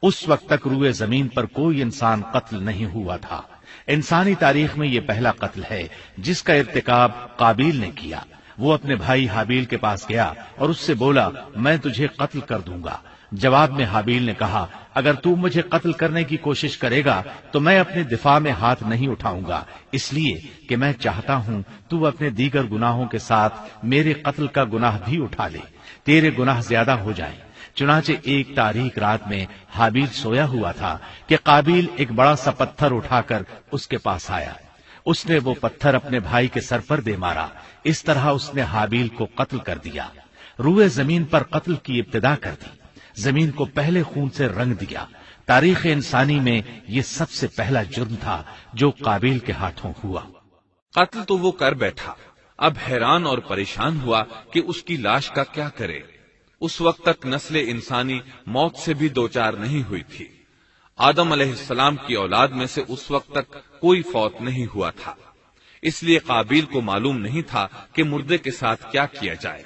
اس وقت تک روئے زمین پر کوئی انسان قتل نہیں ہوا تھا۔ انسانی تاریخ میں یہ پہلا قتل ہے جس کا ارتکاب قابیل نے کیا۔ وہ اپنے بھائی حابیل کے پاس گیا اور اس سے بولا، میں تجھے قتل کر دوں گا۔ جواب میں حابیل نے کہا، اگر تو مجھے قتل کرنے کی کوشش کرے گا تو میں اپنے دفاع میں ہاتھ نہیں اٹھاؤں گا، اس لیے کہ میں چاہتا ہوں تو اپنے دیگر گناہوں کے ساتھ میرے قتل کا گناہ بھی اٹھا لے، تیرے گناہ زیادہ ہو جائیں۔ چنانچہ ایک تاریک رات میں حابیل سویا ہوا تھا کہ قابیل ایک بڑا سا پتھر اٹھا کر اس کے پاس آیا۔ اس نے وہ پتھر اپنے بھائی کے سر پر دے مارا۔ اس طرح اس نے حابیل کو قتل کر دیا، روئے زمین پر قتل کی ابتدا کر دی، زمین کو پہلے خون سے رنگ دیا۔ تاریخ انسانی میں یہ سب سے پہلا جرم تھا جو قابیل کے ہاتھوں ہوا۔ قتل تو وہ کر بیٹھا، اب حیران اور پریشان ہوا کہ اس کی لاش کا کیا کرے۔ اس وقت تک نسل انسانی موت سے بھی دوچار نہیں ہوئی تھی۔ آدم علیہ السلام کی اولاد میں سے اس وقت تک کوئی فوت نہیں ہوا تھا، اس لیے قابیل کو معلوم نہیں تھا کہ مردے کے ساتھ کیا کیا جائے۔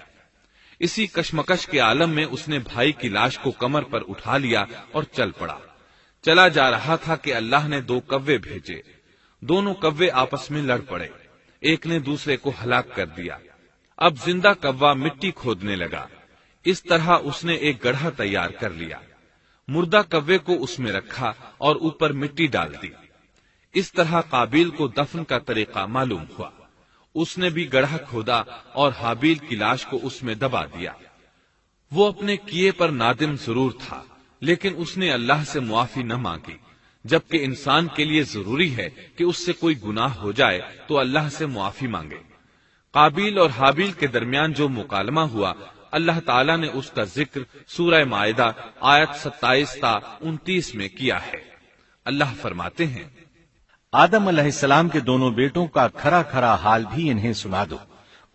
اسی کشمکش کے عالم میں اس نے بھائی کی لاش کو کمر پر اٹھا لیا اور چل پڑا۔ چلا جا رہا تھا کہ اللہ نے 2 کوے بھیجے۔ دونوں کوے آپس میں لڑ پڑے، ایک نے دوسرے کو ہلاک کر دیا۔ اب زندہ کوا مٹی کھودنے لگا۔ اس طرح اس نے ایک گڑھا تیار کر لیا، مردہ کوے کو اس میں رکھا اور اوپر مٹی ڈال دی۔ اس طرح قابیل کو دفن کا طریقہ معلوم ہوا۔ اس نے بھی گڑھا کھودا اور حابیل کی لاش کو اس میں دبا دیا۔ وہ اپنے کیے پر نادم ضرور تھا، لیکن اس نے اللہ سے معافی نہ مانگی، جبکہ انسان کے لیے ضروری ہے کہ اس سے کوئی گناہ ہو جائے تو اللہ سے معافی مانگے۔ قابیل اور حابیل کے درمیان جو مکالمہ ہوا، اللہ تعالیٰ نے اس کا ذکر سورہ مائدہ آیت 27 تا 29 میں کیا ہے۔ اللہ فرماتے ہیں، آدم علیہ السلام کے دونوں بیٹوں کا کھرا کھرا حال بھی انہیں سنا دو۔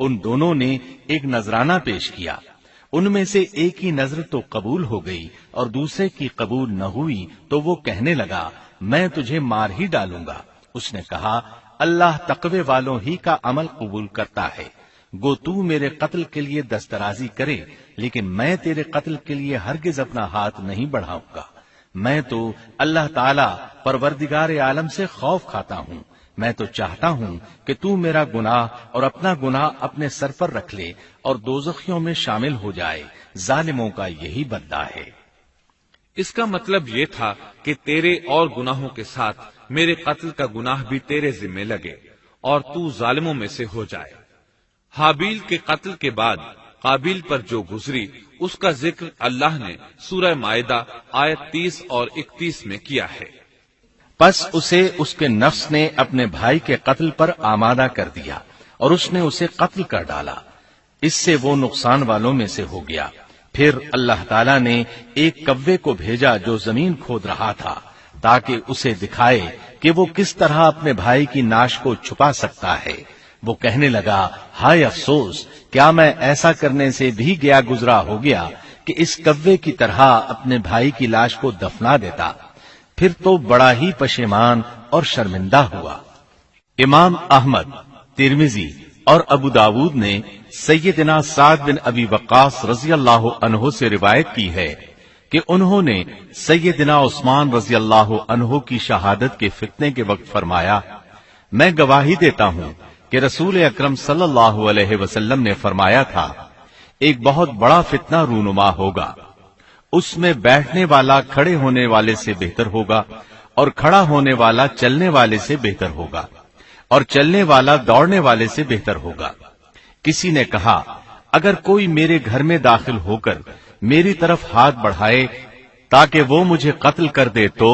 ان دونوں نے ایک نذرانہ پیش کیا، ان میں سے ایک کی نذر تو قبول ہو گئی اور دوسرے کی قبول نہ ہوئی تو وہ کہنے لگا، میں تجھے مار ہی ڈالوں گا۔ اس نے کہا، اللہ تقوی والوں ہی کا عمل قبول کرتا ہے، گو تو میرے قتل کے لیے دسترازی کرے، لیکن میں تیرے قتل کے لیے ہرگز اپنا ہاتھ نہیں بڑھاؤں گا۔ میں تو اللہ تعالی پروردگار عالم سے خوف کھاتا ہوں، میں تو چاہتا ہوں کہ تو میرا گناہ اور اپنا گناہ اپنے سر پر رکھ لے اور دوزخیوں میں شامل ہو جائے، ظالموں کا یہی بدلہ ہے۔ اس کا مطلب یہ تھا کہ تیرے اور گناہوں کے ساتھ میرے قتل کا گناہ بھی تیرے ذمہ لگے اور تو ظالموں میں سے ہو جائے۔ حابیل کے قتل کے بعد قابیل پر جو گزری اس کا ذکر اللہ نے سورہ مائدہ آیت 30 اور 31 میں کیا ہے۔ پس اسے اس کے نفس نے اپنے بھائی کے قتل پر آمادہ کر دیا اور اس نے اسے قتل کر ڈالا، اس سے وہ نقصان والوں میں سے ہو گیا۔ پھر اللہ تعالیٰ نے ایک کوے کو بھیجا جو زمین کھود رہا تھا تاکہ اسے دکھائے کہ وہ کس طرح اپنے بھائی کی ناش کو چھپا سکتا ہے۔ وہ کہنے لگا، ہائے افسوس، کیا میں ایسا کرنے سے بھی گیا گزرا ہو گیا کہ اس کوے کی طرح اپنے بھائی کی لاش کو دفنا دیتا۔ پھر تو بڑا ہی پشیمان اور شرمندہ ہوا۔ امام احمد، ترمذی اور ابو داود نے سیدنا سعد بن ابی وقاص رضی اللہ عنہ سے روایت کی ہے کہ انہوں نے سیدنا عثمان رضی اللہ عنہ کی شہادت کے فتنے کے وقت فرمایا، میں گواہی دیتا ہوں کہ رسول اکرم صلی اللہ علیہ وسلم نے فرمایا تھا، ایک بہت بڑا فتنہ رونما ہوگا، اس میں بیٹھنے والا کھڑے ہونے والے سے بہتر ہوگا اور کھڑا ہونے والا چلنے والے سے بہتر ہوگا اور چلنے والا دوڑنے والے سے بہتر ہوگا۔ کسی نے کہا، اگر کوئی میرے گھر میں داخل ہو کر میری طرف ہاتھ بڑھائے تاکہ وہ مجھے قتل کر دے تو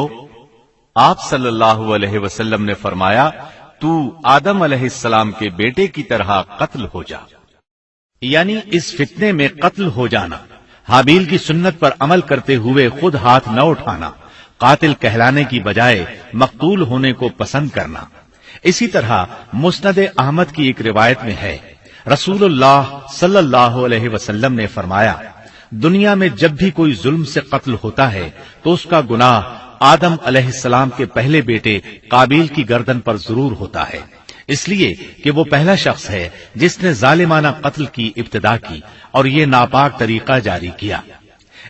آپ صلی اللہ علیہ وسلم نے فرمایا، تو آدم علیہ السلام کے بیٹے کی طرح قتل ہو جا، یعنی اس فتنے میں قتل ہو جانا، حابیل کی سنت پر عمل کرتے ہوئے خود ہاتھ نہ اٹھانا، قاتل کہلانے کی بجائے مقتول ہونے کو پسند کرنا۔ اسی طرح مسند احمد کی ایک روایت میں ہے، رسول اللہ صلی اللہ علیہ وسلم نے فرمایا، دنیا میں جب بھی کوئی ظلم سے قتل ہوتا ہے تو اس کا گناہ آدم علیہ السلام کے پہلے بیٹے قابیل کی گردن پر ضرور ہوتا ہے، اس لیے کہ وہ پہلا شخص ہے جس نے ظالمانہ قتل کی ابتدا کی اور یہ ناپاک طریقہ جاری کیا۔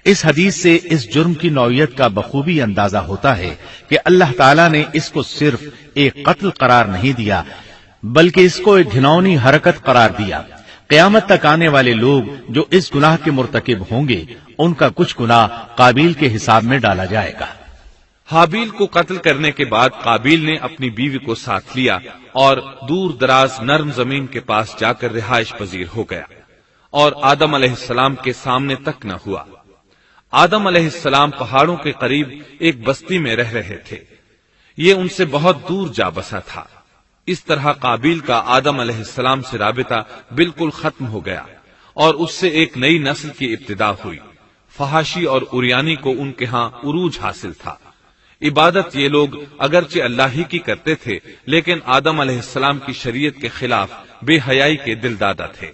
اس حدیث سے اس جرم کی نوعیت کا بخوبی اندازہ ہوتا ہے کہ اللہ تعالیٰ نے اس کو صرف ایک قتل قرار نہیں دیا بلکہ اس کو ایک گھناؤنی حرکت قرار دیا۔ قیامت تک آنے والے لوگ جو اس گناہ کے مرتکب ہوں گے ان کا کچھ گناہ قابیل کے حساب میں ڈالا جائے گا۔ حابیل کو قتل کرنے کے بعد قابیل نے اپنی بیوی کو ساتھ لیا اور دور دراز نرم زمین کے پاس جا کر رہائش پذیر ہو گیا اور آدم علیہ السلام کے سامنے تک نہ ہوا۔ آدم علیہ السلام پہاڑوں کے قریب ایک بستی میں رہ رہے تھے، یہ ان سے بہت دور جا بسا تھا۔ اس طرح قابیل کا آدم علیہ السلام سے رابطہ بالکل ختم ہو گیا اور اس سے ایک نئی نسل کی ابتدا ہوئی۔ فحاشی اور اریانی کو ان کے ہاں عروج حاصل تھا۔ عبادت یہ لوگ اگرچہ اللہ ہی کی کرتے تھے لیکن آدم علیہ السلام کی شریعت کے خلاف بے حیائی کے دل دادا تھے۔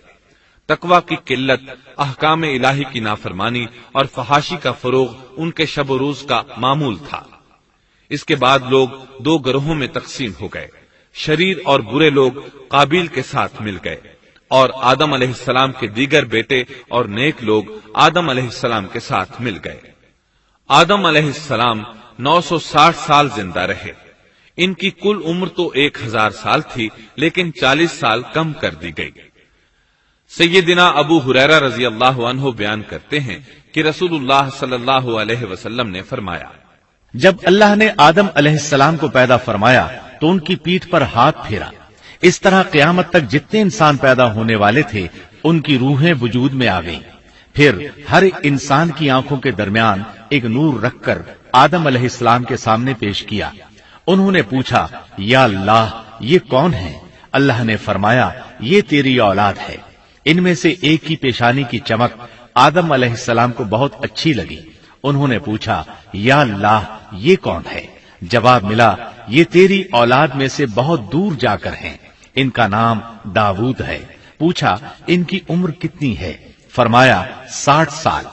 تقوی کی قلت، احکام الہی کی نافرمانی اور فحاشی کا فروغ ان کے شب و روز کا معمول تھا۔ اس کے بعد لوگ دو گروہوں میں تقسیم ہو گئے، شریر اور برے لوگ قابیل کے ساتھ مل گئے اور آدم علیہ السلام کے دیگر بیٹے اور نیک لوگ آدم علیہ السلام کے ساتھ مل گئے۔ آدم علیہ السلام 960 سال زندہ رہے۔ ان کی کل عمر تو 1000 سال تھی لیکن 40 سال کم کر دی گئی۔ سیدنا ابو ہریرہ رضی اللہ عنہ بیان کرتے ہیں کہ رسول اللہ صلی اللہ علیہ وسلم نے فرمایا، جب اللہ نے آدم علیہ السلام کو پیدا فرمایا تو ان کی پیٹھ پر ہاتھ پھیرا، اس طرح قیامت تک جتنے انسان پیدا ہونے والے تھے ان کی روحیں وجود میں آ گئیں۔ پھر ہر انسان کی آنکھوں کے درمیان ایک نور رکھ کر آدم علیہ السلام کے سامنے پیش کیا۔ انہوں نے پوچھا، یا اللہ یہ کون ہے؟ اللہ نے فرمایا، یہ تیری اولاد ہے۔ ان میں سے ایک کی پیشانی کی چمک آدم علیہ السلام کو بہت اچھی لگی۔ انہوں نے پوچھا، یا اللہ یہ کون ہے؟ جواب ملا، یہ تیری اولاد میں سے بہت دور جا کر ہیں، ان کا نام داؤد ہے۔ پوچھا، ان کی عمر کتنی ہے؟ فرمایا 60 سال۔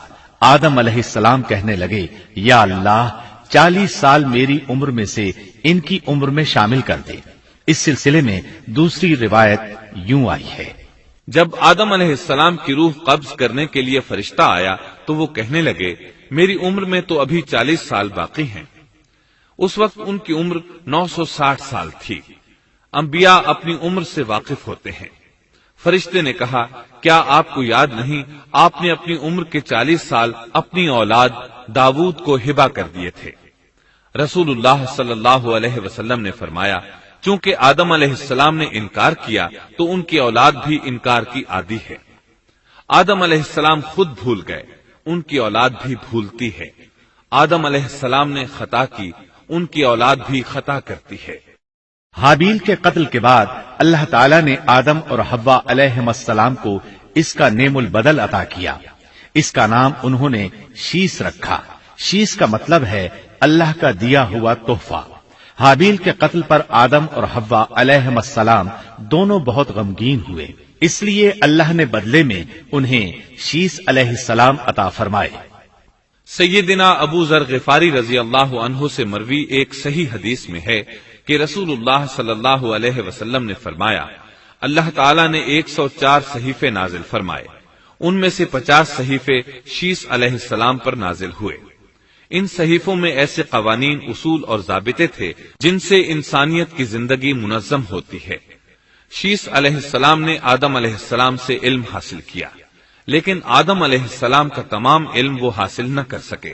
آدم علیہ السلام کہنے لگے، یا اللہ 40 سال میری عمر میں سے ان کی عمر میں شامل کر دے۔ اس سلسلے میں دوسری روایت یوں آئی ہے، جب آدم علیہ السلام کی روح قبض کرنے کے لیے فرشتہ آیا تو وہ کہنے لگے، میری عمر میں تو ابھی 40 سال باقی ہیں۔ اس وقت ان کی عمر 960 سال تھی۔ انبیاء اپنی عمر سے واقف ہوتے ہیں۔ فرشتے نے کہا، کیا آپ کو یاد نہیں آپ نے اپنی عمر کے 40 سال اپنی اولاد داؤد کو ہبہ کر دیے تھے؟ رسول اللہ صلی اللہ علیہ وسلم نے فرمایا، چونکہ آدم علیہ السلام نے انکار کیا تو ان کی اولاد بھی انکار کی عادی ہے۔ آدم علیہ السلام خود بھول گئے، ان کی اولاد بھی بھولتی ہے۔ آدم علیہ السلام نے خطا کی، ان کی اولاد بھی خطا کرتی ہے۔ حابیل کے قتل کے بعد اللہ تعالیٰ نے آدم اور حوا علیہم السلام کو اس کا نعم البدل عطا کیا۔ اس کا نام انہوں نے شیس رکھا۔ شیس کا مطلب ہے اللہ کا دیا ہوا تحفہ۔ حابیل کے قتل پر آدم اور حوا علیہم السلام دونوں بہت غمگین ہوئے، اس لیے اللہ نے بدلے میں انہیں شیس علیہ السلام عطا فرمائے۔ سیدنا ابو ذر غفاری رضی اللہ عنہ سے مروی ایک صحیح حدیث میں ہے کہ رسول اللہ صلی اللہ علیہ وسلم نے فرمایا، اللہ تعالیٰ نے 104 صحیفے نازل فرمائے، ان میں سے 50 صحیفے شیس علیہ السلام پر نازل ہوئے۔ ان صحیفوں میں ایسے قوانین، اصول اور ضابطے تھے جن سے انسانیت کی زندگی منظم ہوتی ہے۔ شیس علیہ السلام نے آدم علیہ السلام سے علم حاصل کیا، لیکن آدم علیہ السلام کا تمام علم وہ حاصل نہ کر سکے،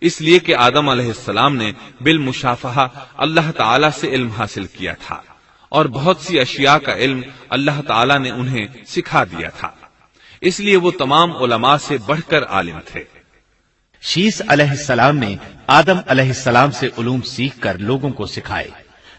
اس لیے کہ آدم علیہ السلام نے بالمشافہہ اللہ تعالی سے علم حاصل کیا تھا اور بہت سی اشیاء کا علم اللہ تعالی نے انہیں سکھا دیا تھا، اس لیے وہ تمام علماء سے بڑھ کر عالم تھے۔ شیس علیہ السلام نے آدم علیہ السلام سے علوم سیکھ کر لوگوں کو سکھائے۔